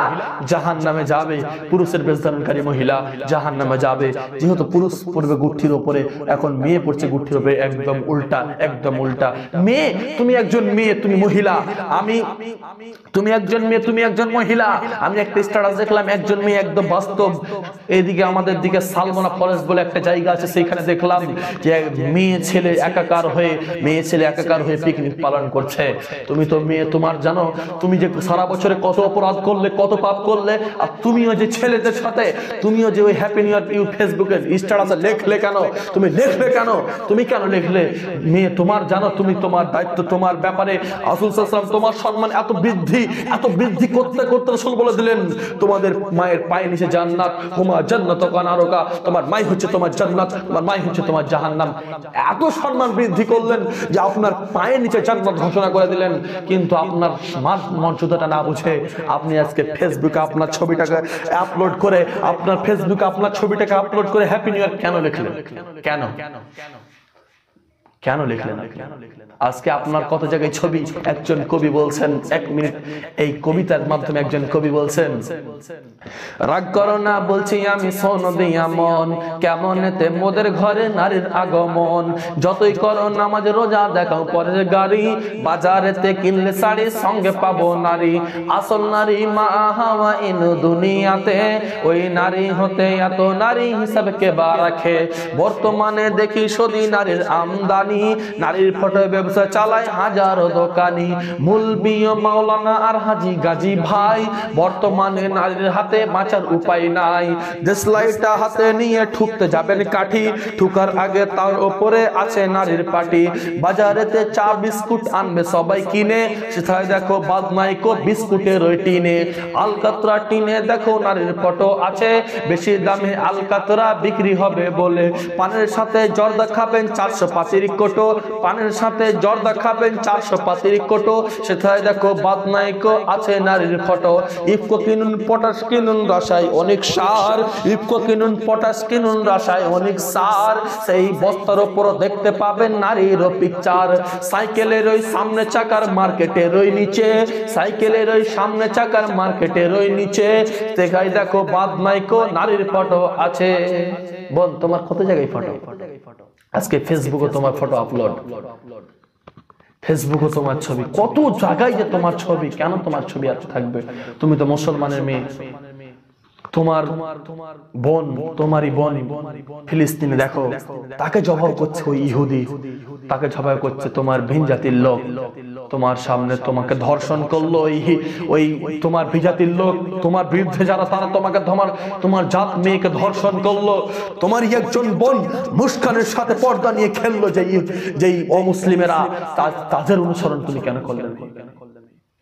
[SPEAKER 1] জাহান্নামে যাবে, পুরুষের বেশধারণকারী মহিলা জাহান্নামে যাবে। যেহেতু পুরুষ পড়বে গুঠির উপরে, এখন মেয়ে পড়ছে গুঠির উপরে, একদম উল্টা, একদম উল্টা। মেয়ে, তুমি একজন মেয়ে, তুমি মহিলা, তুমি একজন মেয়ে, তুমি একজন মহিলা। আমি একটা স্ট্যাটাস দেখলাম, একজন মেয়ে, একদম বাস্তব। এইদিকে আমাদের দিকে সালমোনা ফরেস্ট বলে একটা জায়গা আছে, সেইখানে দেখলাম যে মেয়ে ছেলে একাকার হয়ে, মেয়ে ছেলে একাকার হয়ে পিকনিক পালন করছে। তুমি তো মেয়ে, তোমার জানো তুমি যে সারা বছরে কত অপরাধ করলে, কত পাপ করলে, আর তুমিও যে ছেলেদের সাথে, তুমিও যে ওই হ্যাপি নিউ ইয়ার ফেসবুকে স্ট্যাটাসে লিখলে কেন? তুমি লিখলে কেন? তুমি কেন লিখলে? মেয়ে তোমার জানো, তুমি তোমার দায়িত্ব, তোমার ব্যাপারে রাসূল সাল্লাল্লাহু আলাইহি ওয়াসাল্লাম তোমার সম্মান এত বৃদ্ধি করতে করতে রাসূল বলে দিলেন, তোমাদের মায়ের পায়ের নিচে জান্নাত, হুমা জান্নাতুকা নারুকা, তোমার মাই হচ্ছে তোমার জান্নাত, তোমার মাই হচ্ছে তোমার জাহান্নাম। এত সম্মান বৃদ্ধি করলেন যে আপনার পায়ের নিচে জান্নাত ঘোষণা করে দিলেন। কিন্তু আপনার মর্যাদাটা না বুঝে আপনি আজকে ফেসবুকে আপনার ছবিটাকে আপলোড করে, আপনার ফেসবুকে আপনার ছবিটাকে আপলোড করে হ্যাপি নিউ ইয়ার কেন লিখলেন? কেন কেন লিখলেন? আজকে আপনার কত জায়গায় ছবি। একজন কবি বলছেন, 1 মিনিট এই কবিতার মাধ্যমে একজন কবি বলছেন, রাগ করো না বলছি আমি শোনো দিয়া মন, কেমনেতে মোদের ঘরে নারীর আগমন, যতই করো নামাজ রোজা দেখাও পরের গাড়ি, বাজারেতে কিনলে শাড়ি সঙ্গে পাবো নারী, আসল নারী মা হাওয়া ইনু দুনিয়াতে, ওই নারী হতে এত নারী হিসাবে কে বা রাখে, বর্তমানে দেখি সদি নারীর আমদানি, নারীর ফটো ব্যবসা চালায় হাজারো দোকানি, মূলবি মাওলানা আর হাজি গাজী ভাই, বর্তমানে নারীর হাতে বাঁচার উপায় নাই, দেশলাইটা হাতে নিয়ে ঠুকতে যাবেন কাঠি, ঠুকার আগে তার উপরে আছে নারীর পাটি, বাজারেতে চা বিস্কুট আনবে সবাই কিনে, সেটাই দেখো বাদনাইকো বিস্কুটের ওই টিনে, আলকাতরা টিনে দেখো নারীর ফটো আছে, বেশি দামে আলকাতরা বিক্রি হবে বলে, পানের সাথে জর্দা খাবেন 405 কোটো, পানের সাথে জর্দা খাবেন 405 কোটো, সেটাই দেখো বাদনাইকো আছে নারীর ফটো, ইফকো কিনুন পটাশ কিনুন রাসায় অনেক সার, ইফকো কিনুন পটাশ কিনুন রাসায় অনেক সার, সেই বস্তার উপর দেখতে পাবেন নারীর পিকচার, সাইকেলের ওই সামনে চাকার মার্কেটের ওই নিচে, সাইকেলের ওই সামনে চাকার মার্কেটের ওই নিচে, দেখাই দেখো বাদনাইকো নারীর ফটো আছে। বোন তোমার কত জায়গায় ফটো, আজকে ফেসবুকে তোমার ফটো আপলোড, ফেসবুকে তোমার ছবি, কত জায়গায় যে তোমার ছবি, কেন তোমার ছবি আর থাকবে? তুমি তো মুসলমানের মেয়ে, তোমার বোন, তোমারই বোন ফিলিস্তিনে দেখো তাকে জবাই করছে ওই ইহুদি, তাকে জবাই করছে তোমার ভিন জাতির লোক, তোমার সামনে তোমাকে ধর্ষণ করলো ওই তোমার ভিজাতির লোক, তোমার বিরুদ্ধে যারা তারা তোমাকে তোমার জাত মেয়েকে ধর্ষণ করলো, তোমারই একজন বোন মুস্কানের সাথে পর্দা নিয়ে খেললো, যেই অমুসলিমেরা, তাদের অনুসরণ তুমি কেন করলে?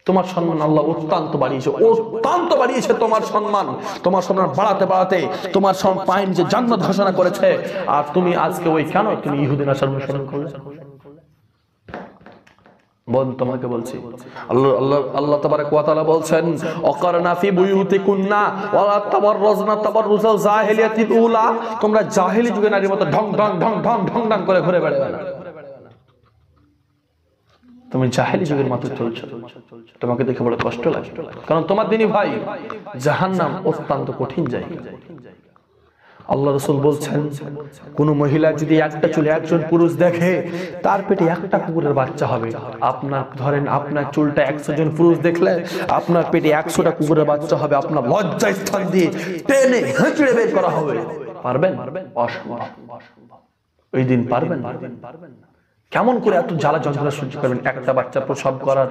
[SPEAKER 1] তোমার সম্মান আল্লাহ অত্যন্ত বাড়িয়েছে তোমার সম্মান বাড়াতে বাড়াতে তোমার পায়ের নিচে জান্নাত ঘোষণা করেছে, আর তুমি আজকে ওই কেন তুমি ইহুদি নাসার অনুসরণ করলে? বোন তোমাকে বলছি, আল্লাহ তাবারাক ওয়া তাআলা বলছেন, অকারনা ফি বুয়ুতিকুন্না ওয়ালা তাবাররাজনা তাবাররুজাল জাহিলিয়াতিল উলা, তোমরা জাহেলি যুগে নারীর মতো ঢং ঢং ঢং ঢং ঢং ঢং করে ঘুরে বেড়াবে না, তুমি জাহেলি যুগের মতো চলছো, তোমাকে দেখে বড় কষ্ট লাগে, কারণ তোমার দিনই ভাই জাহান্নাম অত্যন্ত কঠিন জায়গা। আল্লাহ রাসূল বলছেন, কোন মহিলা যদি একটা চুলে একজন পুরুষ দেখে, তার পেটে একটা কুকুরের বাচ্চা হবে। আপনার ধরেন আপনার চুলটা 100 জন পুরুষ দেখলে আপনার পেটে 100টা কুকুরের বাচ্চা হবে, আপনার লজ্জা স্থান দিয়ে টেনে হেঁচড়ে বের করা হবে। পারবেন? অসম্ভব। ওই দিন পারবেন না। কেমন করে এত জ্বালা যন্ত্রণা সহ্য করবেন? একটা বাচ্চা প্রসব করার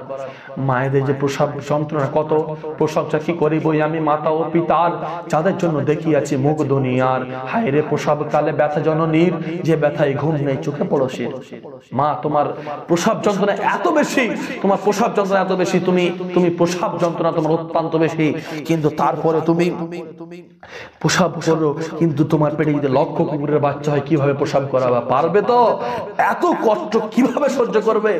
[SPEAKER 1] মায়েদের যে প্রসব যন্ত্রণা, কত প্রসবটা কি করি বই আমি মাতা ও পিতার, যাদের জন্য দেখিয়াছি মুখ দুনিয়ার, হায় রে প্রসব কালে ব্যথা জননীর, যে ব্যথায় ঘুম নেই চোখে পড়শির। মা তোমার প্রসব যন্ত্রণা এত বেশি, তোমার প্রসব যন্ত্রণা এত বেশি, তুমি প্রসব যন্ত্রণা তোমার অত্যন্ত বেশি, কিন্তু তারপরে তুমি প্রসব করো, কিন্তু তোমার পেটে যদি লক্ষ কুকুরের বাচ্চা হয় কিভাবে প্রসব করাবা? পারবে তো? এত কষ্ট কিভাবে সহ্য করবে?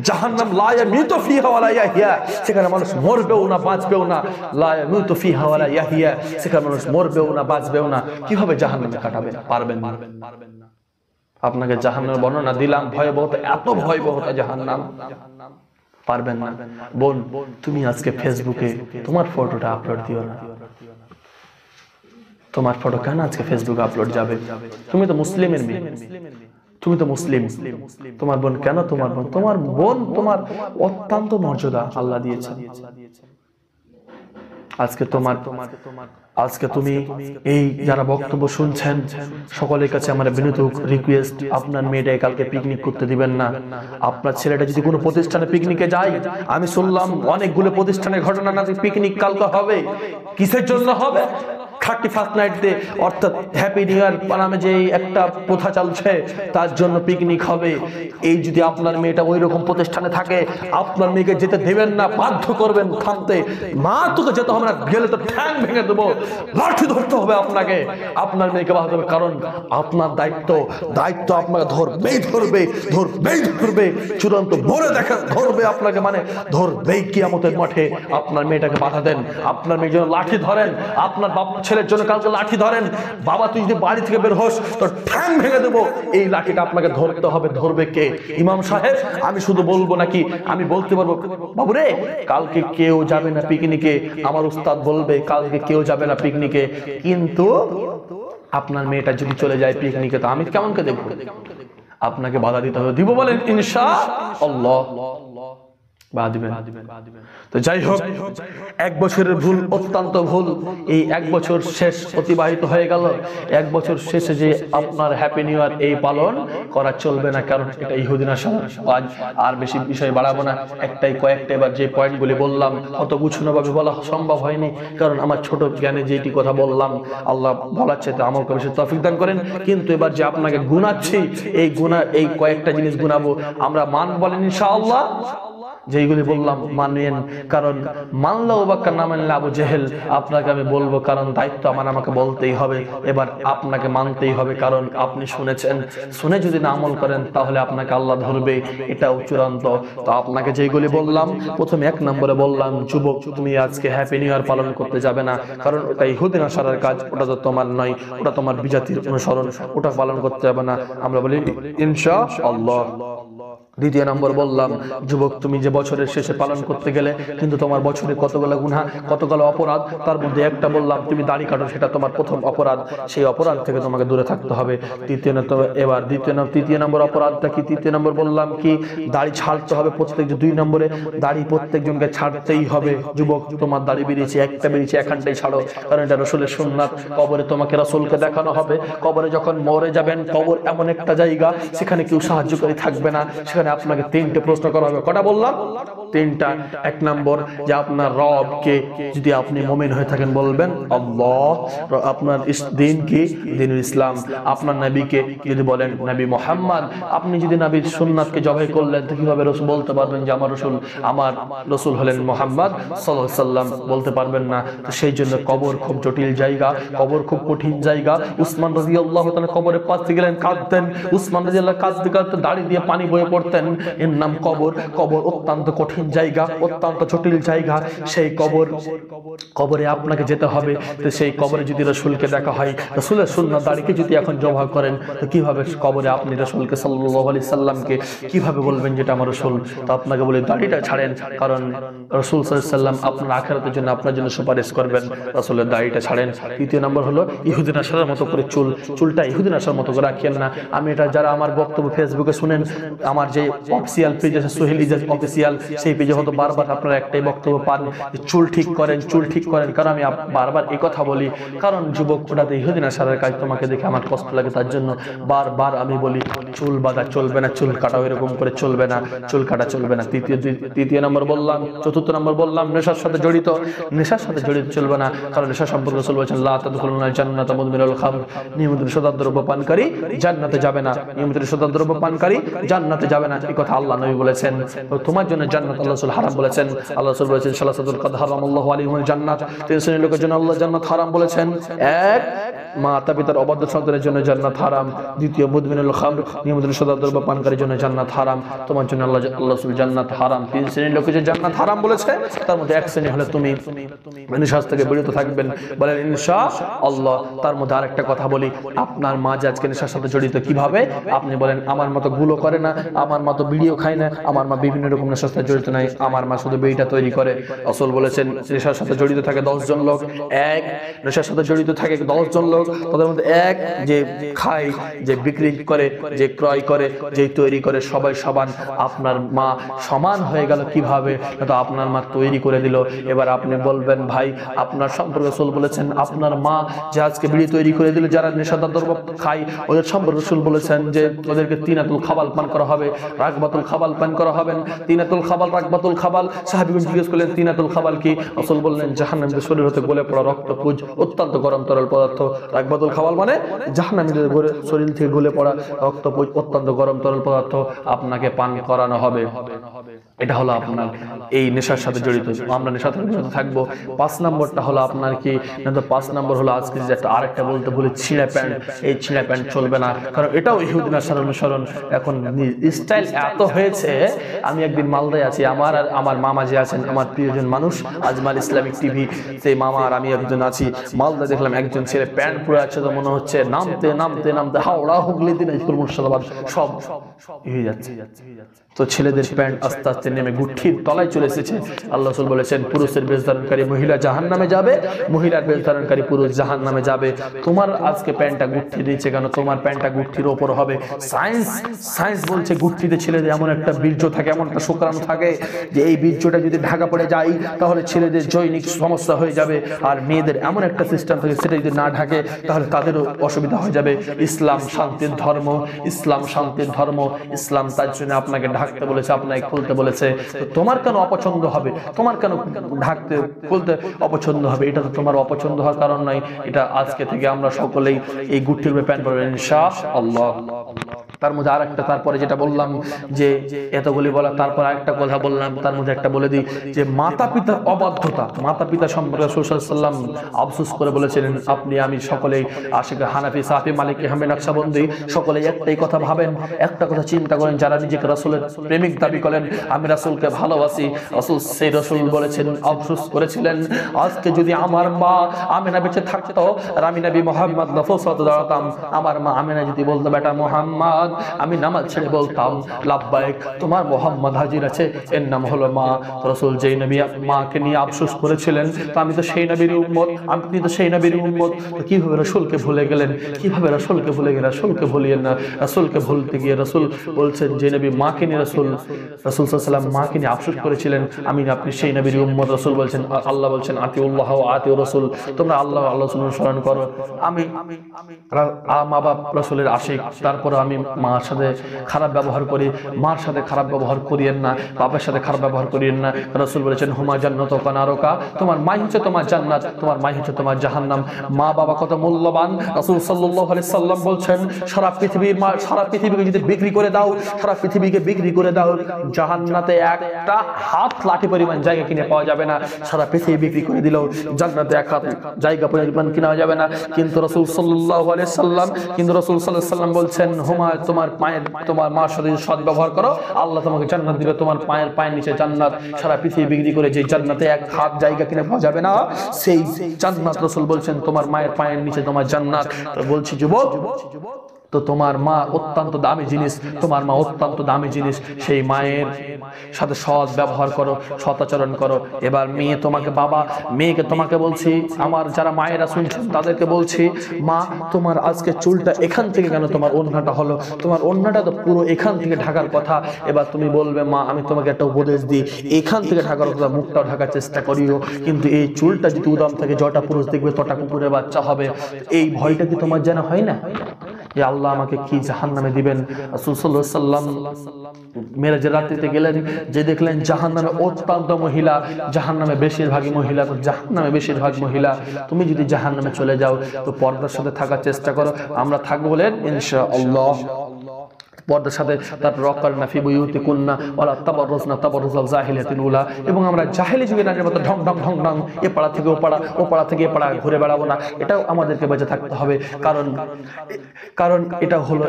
[SPEAKER 1] জাহান্নাম লা ইয়ামুতু ফিহা ওয়ালা ইয়াহইয়া, সেখানে মানুষ মরবেও না বাঁচবেও না। লা ইয়ামুতু ফিহা ওয়ালা ইয়াহইয়া, সেখানে মানুষ মরবেও না বাঁচবেও না। কিভাবে জাহান্নামে কাটাবে? পারবেন না। আপনাকে জাহান্নামের বর্ণনা দিলাম, ভয়াবহ, এত ভয়াবহ জাহান্নাম, পারবেন না। বোন তুমি আজকে ফেসবুকে তোমার ফটোটা আপলোড দিও না। তোমার ফটো কেন আজকে ফেসবুকে আপলোড যাবে? তুমি তো মুসলিমের মেয়ে, তুমি তো মুসলিম। তোমার বোন কেন? তোমার বোন তোমার অত্যন্ত মর্যাদা আল্লাহ দিয়েছেন। আজকে তুমি এই যারা বক্তব্য শুনছেন সকলের কাছে আমার বিনীত রিকোয়েস্ট, আপনার মেয়েটাকে কালকে পিকনিক করতে দিবেন না। আপনার ছেলেটা যদি কোনো প্রতিষ্ঠানে পিকনিকে যায়, আমি শুনলাম অনেকগুলো প্রতিষ্ঠানের ঘটনা নাকি পিকনিক কালকে হবে। কিসের জন্য হবে? 31st নাইট ডে অর্থাৎ হ্যাপি নিউ ইয়ার নামে যে একটা প্রথা চলছে তার জন্য পিকনিক হবে। এই যদি আপনার মেয়েটা ওই রকম প্রতিষ্ঠানে থাকে, আপনার মেয়েকে যেতে দেবেন না, বাধ্য করবেন থামতে। মা তোকে যেতে হবে না, গেলে তো ঠ্যাং ভেঙে দেবো, লাঠি ধরতে হবে আপনাকে, আপনার মেয়েকে বাধা দেবে। কারণ আপনার দায়িত্ব আপনাকে ধরবে চূড়ান্ত ভরে দেখা ধরবে আপনাকে, মানে ধরবেই কিয়ামতের মাঠে। আপনার মেয়েটাকে বাধা দেন, আপনার মেয়ের জন্য লাঠি ধরেন, আপনার ছেলের জন্য কালকে লাঠি ধরেন। বাবা তুই যদি বাড়ি থেকে বের হোস তোর ঠ্যাং ভেঙে দেবো, এই লাঠিটা আপনাকে ধরতে হবে। ধরবে কে? ইমাম সাহেব আমি শুধু বলবো নাকি আমি বলতে পারবো বাবুরে কালকে কেউ যাবে না পিকনিকে, আমার উস্তাদ বলবে কালকে কেউ যাবে না পিকনিকে, কিন্তু আপনার মেয়েটা যদি চলে যায় পিকনিকে তো আমি কেমন কে দেখবো? আপনাকে বাধা দিতে হবে। দিব বলেন ইনশাআল্লাহ? তো যাই হোক, 1 বছরের ভুল অত্যন্ত ভুল। এই 1 বছর শেষ অতিবাহিত হয়ে গেল। 1 বছর শেষে যে আপনার হ্যাপি নিউ ইয়ার এই পালন করা চলবে না, কারণ এটা ইহুদিনা সমাজ। আর বেশি বিষয় বাড়াবো না, কয়েকটা এবার যে পয়েন্টগুলি বললাম অত গুছানোভাবে বলা সম্ভব হয়নি, কারণ আমার ছোট জ্ঞানে যেটি কথা বললাম আল্লাহ বলার চাইতে আমাকে বেশি তৌফিক দান করেন। কিন্তু এবার যে আপনাকে গুনাচ্ছি, এই কয়েকটা জিনিস গুনাবো আমরা, মান বলেন ইনশাআল্লাহ? যেইগুলি বললাম মানেন, কারণ মানলেও বাক্কা না মানলে আবু জেহেল। আপনাকে আমি বলবো কারণ দায়িত্ব আমাকে বলতেই হবে, এবার আপনাকে মানতেই হবে, কারণ আপনি শুনেছেন, শুনে যদি না আমল করেন তাহলে আপনাকে আল্লাহ ধরবে, এটাও চূড়ান্ত। তো আপনাকে যেইগুলি বললাম, প্রথমে 1 নম্বরে বললাম যুবক তুমি আজকে হ্যাপি নিউ ইয়ার পালন করতে যাবে না, কারণ ওটা ইহুদি নাসারার কাজ, ওটা তো তোমার নয়, ওটা তোমার বিজাতির অনুসরণ, ওটা পালন করতে যাবে না। আমরা বলি ইনশাআল্লাহ। 2 নম্বর বললাম যুবক তুমি যে বছরের শেষে পালন করতে গেলে কিন্তু তোমার বছরে কতগুলো গুনাহ, কতগুলো অপরাধ, তার মধ্যে একটা বললাম তুমি দাড়ি কাটো, সেটা তোমার প্রথম অপরাধ, সেই অপরাধ থেকে তোমাকে দূরে থাকতে হবে। তৃতীয় নম্বর অপরাধটা কি? 3 নম্বর বললাম কি দাড়ি ছাড়তে হবে প্রত্যেক। 2 নম্বরে দাড়ি প্রত্যেকজনকে ছাড়তেই হবে। যুবক তোমার দাড়ি বেরিয়েছে, একটা বেরিয়েছে, এখানটাই ছাড়ো, কারণ এটা রাসূলের সুন্নাত। কবরে তোমাকে রাসূলকে দেখানো হবে। কবরে যখন মরে যাবেন, কবর এমন একটা জায়গা সেখানে কেউ সাহায্যকারী থাকবে না, সেখানে আপনাকে 3টে প্রশ্ন করা হবে। কটা বললাম? 3টা। 1 নম্বর যে আপনার রবকে যদি আপনি মুমিন হয়ে থাকেন বলবেন আল্লাহ, আপনার দিন কি? দ্বীনুল ইসলাম। আপনার নবীকে যদি বলেন নবী মুহাম্মদ, আপনি যদি নবীর সুন্নাতকে জবাই করলেন তো কিভাবে রাসূল বলতে পারবেন যে আমার রাসূল হলেন মুহাম্মদ সাল্লাল্লাহু আলাইহি সাল্লাম? বলতে পারবেন না। তো সেই জন্য কবর খুব জটিল জায়গা, কবর খুব কঠিন জায়গা। উসমান রাদিয়াল্লাহু তাআলা কবরের পাশে গেলেন, কাঁদতেন। উসমান রাদিয়াল্লাহু কাঁদতে কাঁদতে দাড়ি দিয়ে পানি বয়ে পড়তেন। এর নাম কবর। কবর অত্যন্ত কঠিন জায়গা, অত্যন্ত জটিল জায়গা। সেই কবরে আপনাকে যেতে হবে। তো সেই কবরে যদি রাসূলকে দেখা হয়, রাসূলের সুন্নাত দাড়িকে যদি এখন জবাহ করেন তো কিভাবে কবরে আপনি রাসূলকে সাল্লাল্লাহু আলাইহি সাল্লামকে কিভাবে বলবেন যেটা আমার রাসূল? তো আপনাকে বলে দাড়িটা ছাড়েন, কারণ রাসূল সাল্লাল্লাহু আলাইহি সাল্লাম আপনার আখিরাতের জন্য আপনার জন্য সুপারিশ করবেন। রাসূলের দাড়িটা ছাড়েন। 3 নম্বর হলো ইহুদি নাসারার মতো করে চুলটা ইহুদি নাসার মতো করে রাখেন না। আমি এটা যারা আমার বক্তব্য ফেসবুকে শুনেন, আমার যে অফিসিয়াল পেজ আছে সোহেল ইজাজ অফিসিয়াল, সেই পেজে হয়তো বারবার আপনারা একটাই বক্তব্য পান, চুল ঠিক করেন। কারণ আমি বারবার এই কথা বলি, কারণ যুবক ওটাতে ইহুদি নাসারার কাজ, তোমাকে দেখে আমার কষ্ট লাগে, তার জন্য বারবার আমি বলি চুল বাঁধা চলবে না, চুল কাটা এরকম করে চলবে না, চুল কাটা চলবে না। 3 নম্বর বললাম। 4 নম্বর বললাম নেশার সাথে জড়িত চলবে না, কারণ নেশা সম্পর্কে রাসূল বলেছেন লা তাদখুলুনাল জান্নাতা মুদমিনুল খামর, নিয়মিত নেশাদ্রব্য পানকারী জান্নাতে যাবে না, নিয়মিত নেশাদ্রব্য পানকারী জান্নাতে যাবে না। এই কথা আল্লাহ নবী বলেছেন। তোমার জন্য জান্নাত আল্লাহ রাসূল হারাম বলেছেন। আল্লাহ রাসূল বলেছেন সালাসাতুল কদ হারামাল্লাহু আলাইহিমুল জান্নাত, 3 শ্রেণীর লোকের জন্য আল্লাহ জান্নাত হারাম বলেছেন। 1 মাতা পিতার অবাধ্য সন্তানের জন্য জান্নাত হারাম। 2 মুদমিনুল খামর, নিয়মিত নেশাদ্রব্য পানকারীর জন্য জান্নাত হারাম। তোমার জন্য আল্লাহ রাসূল জান্নাত হারাম। 3 শ্রেণীর লোকের যে জান্নাত হারাম বলেছে তার মধ্যে 1 শ্রেণী হলো তুমি নেশা থেকে বিরত থাকবেন, বলেন ইনশাআল্লাহ। তার মধ্যে আরেকটা কথা বলি, আপনার মা যে আজকে নেশার সাথে জড়িত কিভাবে? আপনি বলেন আমার মতো গুলো করে না, আমার মা তো বিড়িও খায় না, আমার মা বিভিন্ন রকম নেশার সাথে জড়িত নাই, আমার মা শুধু বিড়িটা তৈরি করে। রাসূল বলেছেন নেশার সাথে জড়িত থাকে 10 জন লোক, এক নেশার সাথে জড়িত থাকে 10 জন লোক, তাদের মধ্যে এক যে খায়, যে বিক্রি করে, যে ক্রয় করে, যে তৈরি করে, সবাই সমান। আপনার মা সমান হয়ে গেল কিভাবে? তো আপনার মা তৈরি করে দিল। এবার আপনি বলবেন ভাই আপনার সম্পর্কে রাসূল বলেছেন আপনার মা যে আজকে বিড়ি তৈরি করে দিল, যারা নেশাদার দ্রব্য খায় ওদের সম্পর্কে রাসূল বলেছেন যে ওদেরকে তিনাতুল খাবাল পান করা হবে, রাগবাতুল খাবাল পান করা হবে। তিনাতুল খাবাল, রাগবাতুল খাবাল। সাহাবীগণ জিজ্ঞেস করলেন তিনাতুল খাবাল কি? রাসূল বললেন জাহান্নামীদের শরীর হতে গলে পড়া রক্তপুঞ্জ, অত্যন্ত গরম তরল পদার্থ। রাগবাতুল খাবাল মানে জাহান্নামীদের শরীর থেকে গলে পড়া রক্তপুঞ্জ, অত্যন্ত গরম তরল পদার্থ আপনাকে পান করানো হবে। এটা হলো আপনার এই নেশার সাথে জড়িত। আমরা নেশার সাথে জড়িত থাকবো। 5 নম্বরটা হলো আপনার কি, না তো 5 নম্বর হলো আজকে যে একটা আরেকটা বলতে বলি ছিঁড়া প্যান্ট। এই ছিঁড়া প্যান্ট চলবে না, কারণ এটাও ইহুদি নেশার অনুসরণ। এখন স্টাইল এত হয়েছে, আমি একদিন মালদায় আছি, আমার আর আমার মামা যে আছেন, আমার প্রিয়জন মানুষ আজমাল ইসলামিক টিভি, সেই মামা আর আমি একজন আছি মালদা, দেখলাম একজন ছেলে প্যান্ট পরে আছে, তো মনে হচ্ছে নামতে নামতে নামতে হাওড়া হুগলি দিনাজপুর মুর্শিদাবাদ সব হয়ে যাচ্ছে। তো ছেলেদের প্যান্ট আস্তে আস্তে নেমে গুঠির তলায় চলে এসেছে। আল্লাহ রাসূল বলেছেন পুরুষের বেশ ধারণকারী মহিলা জাহান্নামে যাবে, মহিলার বেশ ধারণকারী পুরুষ জাহান্নামে যাবে। তোমার আজকে প্যান্টটা গুঠি দিয়েছে কেন? তোমার প্যান্টটা গুঠির ওপর হবে। সায়েন্স বলছে গুঠিতে ছেলেদের এমন একটা বীর্য থাকে, এমন একটা শুক্রাণু থাকে যে এই বীর্যটা যদি ঢাকা পড়ে যায় তাহলে ছেলেদের জৈনিক সমস্যা হয়ে যাবে, আর মেয়েদের এমন একটা সিস্টেম থাকে সেটা যদি না ঢাকে তাহলে তাদেরও অসুবিধা হয়ে যাবে। ইসলাম শান্তির ধর্ম, ইসলাম শান্তির ধর্ম। ইসলাম তার জন্য আপনাকে ঢাকতে বলেছে, আপনাকে খুলতে বলেছে। তো তোমার কেন অপছন্দ হবে? তোমার কেন ঢাকতে খুলতে অপছন্দ হবে? এটা তো তোমার অপছন্দ হওয়ার কারণ নয়। এটা আজকে থেকে আমরা সকলেই এই গুঠির প্যান্ট পরবো ইনশাআল্লাহ। তার মধ্যে আরেকটা, তারপরে যেটা বললাম যে এতগুলি বলা, তারপর আরেকটা কথা বললাম, তার মধ্যে একটা বলে দিই যে মাতা পিতার অবাধ্যতা। মাতা পিতা সম্পর্কে রাসূল সাল্লাল্লাহু আলাইহি ওয়াসাল্লাম আফসোস করে বলেছিলেন আপনি আমি সকলেই আশিক হানাফি সাফি মালিকি হাম্বলি নকশবন্দি সকলেই একটাই কথা ভাবেন, একটা কথা চিন্তা করেন, যারা নিজেকে রাসূলের প্রেমিক দাবি করেন, আমি রাসূলকে ভালোবাসি, রাসূল সেই রাসূল বলেছেন আফসোস করেছিলেন আজকে যদি আমার মা আমিনা বেঁচে থাকতো আর আমি নবী মুহাম্মদ নফসাত দাঁড়াতাম, আমার মা আমিনা যদি বলতো বেটা মুহাম্মদ, আমি নামাজ ছেড়ে বলতাম লাব্বাইক, তোমার মুহাম্মদ হাজির আছে, এর নাম হলো মা। রাসূল যেই নবী মাকে নিয়ে আফসোস করেছিলেন, তো আমি তো সেই নবীর উম্মত, আপনি তো সেই নবীর উম্মত, তো কিভাবে রাসূলকে ভুলে গেলেন? কিভাবে রাসূলকে ভুলে গেলেন? রাসূলকে ভুলিয়েন না। রাসূলকে ভুলতে গিয়ে রাসূল বলছেন যে নবী মাকে নিয়ে রাসূল সাল্লাল্লাহু আলাইহি ওয়াসাল্লাম মাকে নিয়ে আফসোস করেছিলেন, আমি আপনি সেই নবীর উম্মত। রাসূল বলছেন, আল্লাহ বলছেন আতিউল্লাহ ওয়া আতিউ রাসূল, তোমরা আল্লাহ আল্লাহ রাসূলের অনুসরণ করো। আমি মা বাপ রাসূলের আশিক, তারপর আমি মার সাথে খারাপ ব্যবহার করি, মার সাথে খারাপ ব্যবহার করিয়েন না, বাবার সাথে খারাপ ব্যবহার করিয়েন না। রাসূল বলেছেন হুমা জান্নাত ওয়া নারুকা, তোমার মাই হচ্ছে তোমার জান্নাত, তোমার মাই হচ্ছে তোমার জাহান্নাম। মা বাবা কত মূল্যবান। রাসূল সাল্লাল্লাহু আলাইহি সাল্লাম বলছেন সারা পৃথিবীর মা, সারা পৃথিবীকে যদি বিক্রি করে দাও, সারা পৃথিবীকে বিক্রি করে দাও, জান্নাতে একটা হাত লাঠি পরিমাণ জায়গা কিনে পাওয়া যাবে না। সারা পৃথিবী বিক্রি করে দিলেও জান্নাতে এক হাত জায়গা পরিমাণ কিনা যাবে না। কিন্তু রাসূল সাল্লাল্লাহু আলাইহি সাল্লাম বলছেন হুমা, তোমার পায়ের, তোমার মার সাথে সৎ ব্যবহার করো, আল্লাহ তোমাকে জান্নাত দিবে, তোমার পায়ের নিচে জান্নাত। সারা পৃথিবী বিক্রি করে যে জান্নাতে এক হাত জায়গা কিনে পাওয়া যাবে না, সেই জান্নাত রাসূল বলছেন তোমার মায়ের পায়ের নিচে তোমার জান্নাত। বলছি যুবক, তো তোমার মা অত্যন্ত দামি জিনিস, তোমার মা অত্যন্ত দামি জিনিস, সেই মায়ের সাথে সৎ ব্যবহার করো, সদাচরণ করো। এবার মেয়ে তোমাকে, বাবা মেয়েকে তোমাকে বলছি, আমার যারা মায়েরা শুনছেন তাদেরকে বলছি, মা তোমার আজকে চুলটা এখান থেকে কেন তোমার ওড়নাটা হলো? তোমার ওড়নাটা তো পুরো এখান থেকে ঢাকার কথা। এবার তুমি বলবে মা আমি তোমাকে একটা উপদেশ দিই, এখান থেকে ঢাকার কথা, মুখটাও ঢাকার চেষ্টা করিও, কিন্তু এই চুলটা যদি উদাম থাকে যটা পুরুষ দেখবে তটা কুকুরের বাচ্চা হবে। এই ভয়টা কি তোমার জানা হয় না? আল্লাহ আমাকে কি জাহান্নামে দিবেন? রাসূল সাল্লাল্লাহু আলাইহি ওয়াসাল্লাম মেরাজের রাত্রিতে গেলেন, যে দেখলেন জাহান্নামে অত্যন্ত মহিলা, জাহান্নামে বেশিরভাগই মহিলা, তো জাহান্নামে বেশিরভাগ মহিলা। তুমি যদি জাহান্নামে চলে যাও তো পর্দার সাথে থাকার চেষ্টা করো। আমরা থাকবো বলেন ইনশাআল্লাহ পর্দার সাথে। তারপর রক্কারনা ফি বুয়ুতিকুন্না ওয়ালা তাবাররুজনা তাবাররুজাল জাহিলিয়াতিল উলা, এবং আমরা জাহেলি যুগে নারীর মতো ঢং ঢং ঢং ঢং এ পাড়া থেকে ও পাড়া, ও পাড়া থেকে এ পাড়া ঘুরে বেড়াবো না। এটাও আমাদেরকে বেঁচে থাকতে হবে, কারণ এটা হলো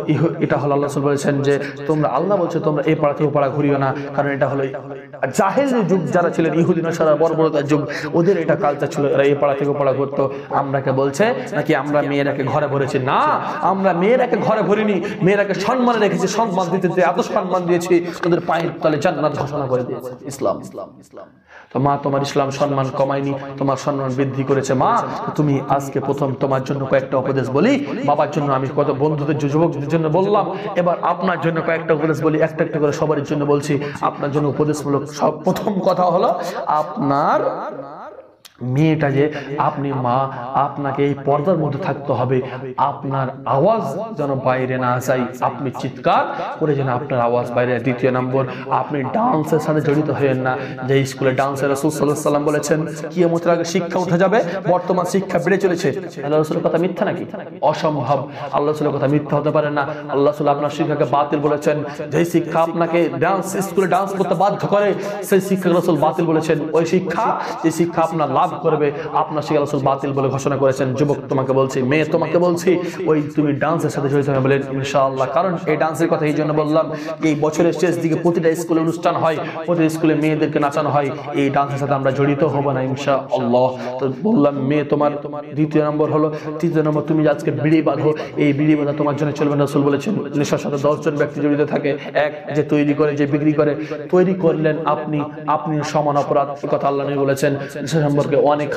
[SPEAKER 1] আল্লাহ রাসূল বলেছেন যে তোমরা, আল্লাহ বলছে তোমরা এই পাড়া থেকে ও পাড়া ঘুরিও না, কারণ এটা হলো জাহেল যুগ যারা ছিলেন, ইহুদি নাসারা বর্বরতার যুগ, ওদের এটা কালচার ছিল, এরা এই পাড়া থেকে পাড়া করতো। আমরাকে বলছে নাকি আমরা মেয়েরাকে ঘরে ভরেছি? না, আমরা মেয়েরাকে ঘরে ভরিনি, মেয়েরাকে সম্মান রেখেছি, সম্মান দিতে এত সম্মান দিয়েছি, ওদের পায়ের তলে জান্নাত ঘোষণা করে দিয়েছে ইসলাম। তো মা, তোমার ইসলাম সম্মান কমায়নি, তোমার সম্মান বৃদ্ধি করেছে। মা, তুমি আজকে প্রথম তোমার জন্য কয়েকটা উপদেশ বলি। বাবার জন্য আমি কত বন্ধুদের যুবকদের জন্য বললাম, এবার আপনার জন্য কয়েকটা উপদেশ বলি, একটা একটা করে সবার জন্য বলছি। আপনার জন্য উপদেশমূলক সব প্রথম কথা হলো, আপনার মেয়েটা যে আপনি মা, আপনাকে এই পর্দার মধ্যে থাকতে হবে, আপনার আওয়াজ যেন বাইরে না যায়, আপনি চিৎকার করে যেন আপনার আওয়াজ বাইরে। দ্বিতীয় নম্বর, আপনি ডান্সের সাথে জড়িত হবেন না। যে স্কুলে ডান্সের রাসূল সাল্লাল্লাহু আলাইহি ওয়াসাল্লাম বলেছেন কিয়ামতের আগে শিক্ষা উঠে যাবে, বর্তমান শিক্ষা বেড়ে চলেছে। আল্লাহ রাসূলের কথা মিথ্যা নাকি? অসম্ভব, আল্লাহ রাসূলের কথা মিথ্যা হতে পারে না। আল্লাহ রাসূল আপনার শিক্ষাকে বাতিল বলেছেন। যে শিক্ষা আপনাকে ডান্স স্কুলে ডান্স করতে বাধ্য করে, সেই শিক্ষা রাসূল বাতিল বলেছেন। ওই শিক্ষা, যে শিক্ষা আপনার লাভ করবে, আপনার শিক্ষা রাসূল বাতিল বলে ঘোষণা করেছেন। যুবক তোমাকে বলছি, মেয়ে তোমাকে বলছি, ওই তুমি ডান্সের সাথে জড়িত হবে বলেন ইনশাআল্লাহ। কারণ এই ডান্সের কথা এই জন্য বললাম, এই বছরের শেষ দিকে প্রতিটা স্কুলে অনুষ্ঠান হয়, প্রতিটা স্কুলে মেয়েদেরকে নাচানো হয়, এই ডান্সের সাথে আমরা জড়িত হব না ইনশাআল্লাহ। তো বললাম মেয়ে তোমার। দ্বিতীয় নম্বর হলো, তৃতীয় নম্বর, তুমি আজকে বিড়ি বাঁধো, এই বিড়ি বাঁধা তোমার জন্য চলবে না। রাসূল বলেছেন নেশার সাথে 10 জন ব্যক্তি জড়িত থাকে, এক যে তৈরি করে, যে বিক্রি করে, তৈরি করলেন আপনি সমান অপরাধ, এই কথা আল্লাহ নবী বলেছেন। নেশা সম্পর্কে অনেক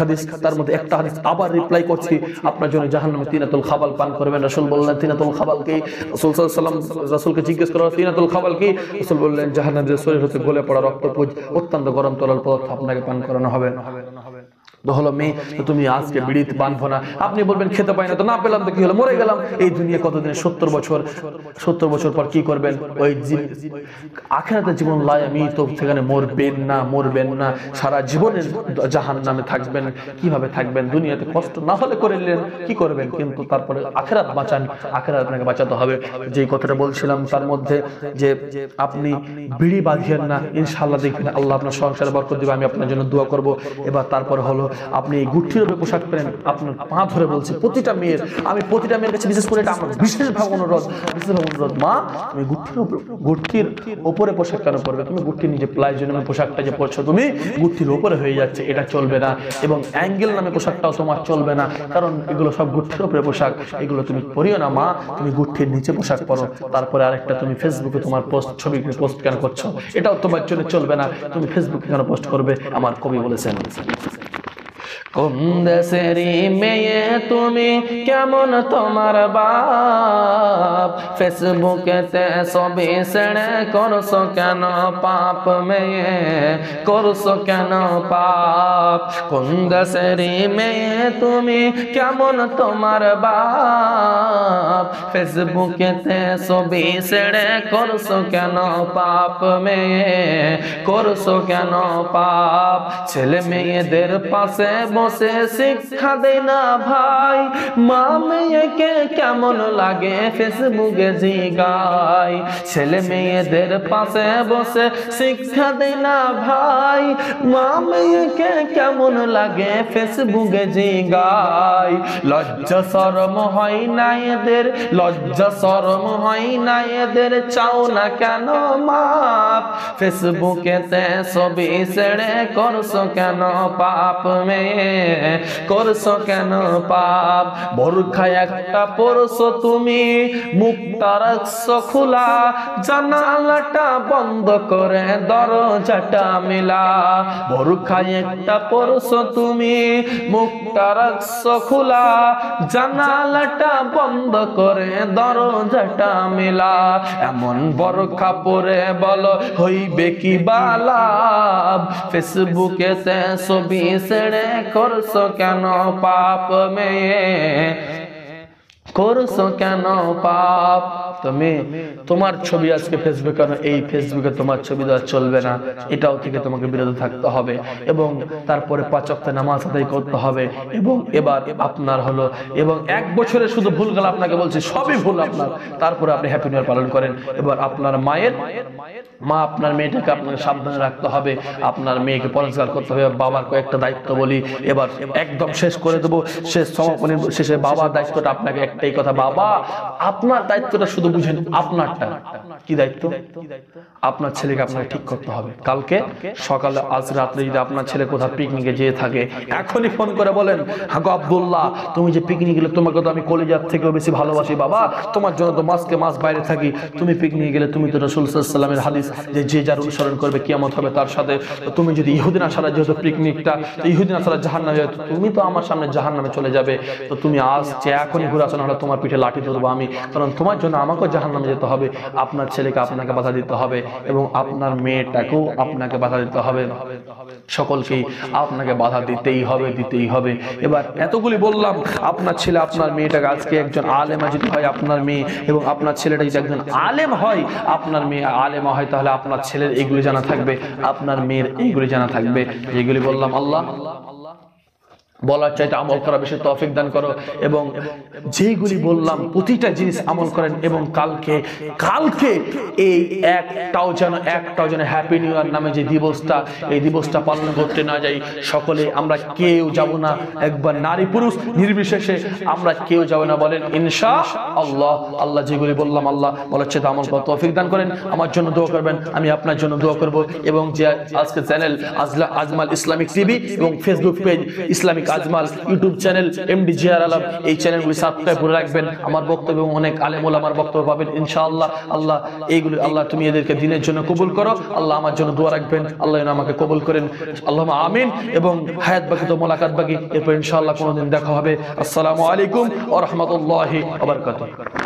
[SPEAKER 1] হাদিস, তার মধ্যে একটা হাদিস আবার রিপ্লাই করছি, আপনার জন্য জাহান্নামে তিনাতুল খাবাল পান করবেন। রাসূল বললেন তিনাতুল খাবাল কি? রাসূল সাল্লাল্লাহু আলাইহি ওয়াসাল্লাম রাসূলকে জিজ্ঞেস করা তিনাতুল খাবাল কি? রাসূল বললেন জাহান্নামের শরীর হতে গলে পড়া রক্তপুঞ্জ, অত্যন্ত গরম তরল পদার্থ আপনাকে পান করানো হবে। তো হলো মেয়ে, তুমি আজকে বিড়ি বাঁধবো না। আপনি বলবেন খেতে পাই না, তো না পেলাম তো কি হলো, মরে গেলাম। এই দুনিয়া কতদিন? 70 বছর পর কি করবেন? ওই আখিরাতে জীবন লায়ামি, তো সেখানে মরবেন না, সারা জীবনের জাহান্নামে থাকবেন। কিভাবে থাকবেন? দুনিয়াতে কষ্ট না হলে করে নিলেন, কি করবেন? কিন্তু তারপরে আখিরাত বাঁচান, আখিরাত আপনাকে বাঁচাতে হবে। যে কথাটা বলছিলাম তার মধ্যে, যে আপনি বিড়ি বাঁধিয়েন না, ইনশাআল্লাহ দেখবেন আল্লাহ আপনার সংসারে বরকত দিবে। আমি আপনার জন্য দোয়া করব। এবার তারপর হলো, আপনি এই গুঠির উপরে পোশাক পরেন। আপনার পা ধরে বলছি, প্রতিটা মেয়ের কাছে বিশেষ করে এটা আমার বিশেষভাবে অনুরোধ, মা, তুমি গুঠির উপরে পোশাক কেন পরবে? তুমি গুঠির নিচে প্লাইজো নামে পোশাকটা যে পরছো, তুমি গুঠির উপরে হয়ে যাচ্ছে, এটা চলবে না। এবং অ্যাঙ্গেল নামে পোশাকটাও তোমার চলবে না, কারণ এগুলো সব গুঠির উপরে পোশাক, এগুলো তুমি পরিও না। মা, তুমি গুঠির নিচে পোশাক পরো। তারপরে আরেকটা, তুমি ফেসবুকে তোমার ছবি পোস্ট কেন করছো? এটাও তোমার জন্য চলবে না। তুমি ফেসবুকে কেন পোস্ট করবে? আমার কবি বলেছেন, কোন দেশেরই মেয়ে তুমি, কেমন তোমার বাপ, ফেসবুকেতে ছবি ছেড়ে করছো কেন পাপ, মেয়ে করছো কেন পাপ। কোন দেশেরই মেয়ে তুমি, কেমন তোমার বাপ, ফেসবুকেতে ছবি ছেড়ে করছো কেন পাপ, মেয়ে করছো কেন পাপ। ছেলে মেয়েদের পাশে বসে শিক্ষা দেয় না ভাই, মা মেয়েকে কেমন লাগে ফেসবুকে জিগাই। ছেলে মেয়েদের পাশে বসে শিক্ষা দেয় না ভাই, মা মেয়েকে কেমন লাগে ফেসবুকে জিগাই। লজ্জা শরম হয় না এদের, লজ্জা শরম হয় না এদের, চাও না কেন মাপ, ফেসবুকেতে ছবি ছেড়ে করছো কেন পাপ, মেয়ে করছো কেন পাপ। বোরখা একটা পরছো তুমি, মুখটা রাখছো খোলা, জানালাটা বন্ধ করে দরজাটা মেলা। বোরখা একটা পরছো তুমি, মুখটা রাখছো খোলা, জানালাটা বন্ধ করে দরজাটা মেলা। এমন বোরখা পরে বলো হইবে কি বালাভ, ফেসবুকেতে ছবি ছেড়ে করছো কেন পাপ, মেয়ে করছো কেন পাপ। তুমি তোমার ছবি আজকে ফেসবুকে কেন? এই ফেসবুকে তোমার ছবি দেওয়া চলবে না, এটাও থেকে তোমাকে বিরত থাকতে হবে। এবং তারপরে 5 ওয়াক্ত নামাজ আদায় করতে হবে। এবং এবার আপনার হলো, এবং 1 বছরে শুধু ভুল গেল, আপনাকে বলছি সবই ভুল আপনার, তারপরে আপনি হ্যাপি নিউ ইয়ার পালন করেন। এবার আপনার মা আপনার মেয়েটাকে আপনাকে সাবধানে রাখতে হবে, আপনার মেয়েকে পরিষ্কার করতে হবে। বাবার কয়েকটা দায়িত্ব বলি, এবার একদম শেষ করে দেবো। শেষ সমাপনী শেষে বাবার দায়িত্বটা আপনাকে একটাই কথা, বাবা আপনার দায়িত্বটা শুধু বুঝেন, আপনারটা কি দায়িত্ব? আপনার ছেলেকে আপনাকে ঠিক করতে হবে। কালকে সকালে আজ রাত্রে যদি আপনার ছেলে কোথাও পিকনিকে যেয়ে থাকে, এখনই ফোন করে বলেন, হাগো আব্দুল্লাহ তুমি যে পিকনিক গেলে তোমাকে তো আমি কলিজার থেকেও বেশি ভালোবাসি বাবা, তোমার জন্য তো মাসকে মাস বাইরে থাকি, তুমি পিকনিকে গেলে তুমি তো রাসূল সাল্লাল্লাহু আলাইহি ওয়াসাল্লামের হাদিস যে যে যার অনুসরণ করবে কিয়ামত হবে তার সাথে, তুমি যদি ইহুদি নাসারা যেহেতু পিকনিকটা ইহুদি নাসারা জাহান্নামে, তুমি তো আমার সামনে জাহান্নামে চলে যাবে, তো তুমি আজ যে এখনই ঘুরে আসো, নাহলে তোমার পিঠে লাঠি ধরবো আমি, কারণ তোমার জন্য আমাকেও জাহান্নামে যেতে হবে। আপনার ছেলেকে আপনাকে বাধা দিতে হবে এবং আপনার মেয়েটাকেও আপনাকে বাধা দিতে হবে, সকলকেই আপনাকে বাধা দিতেই হবে, দিতেই হবে। এবার এতগুলি বললাম, আপনার ছেলে আপনার মেয়েটাকে আজকে একজন আলেমা যদি হয় আপনার মেয়ে, এবং আপনার ছেলেটা যদি একজন আলেম হয়, আপনার মেয়ে আলেমা হয়, তাহলে আপনার ছেলের এইগুলি জানা থাকবে, আপনার মেয়ের এইগুলি জানা থাকবে। যেগুলি বললাম আল্লাহ বলার চাইতে আমল করা বেশি তৌফিক দান করো, এবং যেগুলি বললাম প্রতিটা জিনিস আমল করেন, এবং কালকে এই একটাও যেন হ্যাপি নিউ ইয়ার নামে যে দিবসটা, এই দিবসটা পালন করতে না যাই। সকলে আমরা কেউ যাব না, একবার নারী পুরুষ নির্বিশেষে আমরা কেউ যাব না, বলেন ইনশাআল্লাহ। আল্লাহ যেগুলি বললাম আল্লাহ বলার চাইতে আমল করা তৌফিক দান করেন। আমার জন্য দোয়া করবেন, আমি আপনার জন্য দোয়া করব, এবং যে আজকে চ্যানেল আজমাল ইসলামিক টিভি এবং Facebook page Islamic Ajmal, YouTube channel MD জিয়ার আলম, এই চ্যানেলগুলি সাবস্ক্রাইব করে রাখবেন। আমার বক্তব্য এবং অনেক আলেম ওলামার বক্তব্য পাবেন ইনশাআল্লাহ। আল্লাহ এইগুলি আল্লাহ তুমি এদেরকে দিনের জন্য কবুল করো। আল্লাহ আমার জন্য দোয়া রাখবেন, আল্লাহ আমাকে কবুল করেন, আল্লাহুম্মা আমিন। এবং হায়াত বাকি তো মোলাকাত বাকি, এরপর ইনশাআল্লাহ কোনোদিন দেখা হবে। আসসালামু আলাইকুম ওয়া রাহমাতুল্লাহি ওয়া বারাকাতুহু।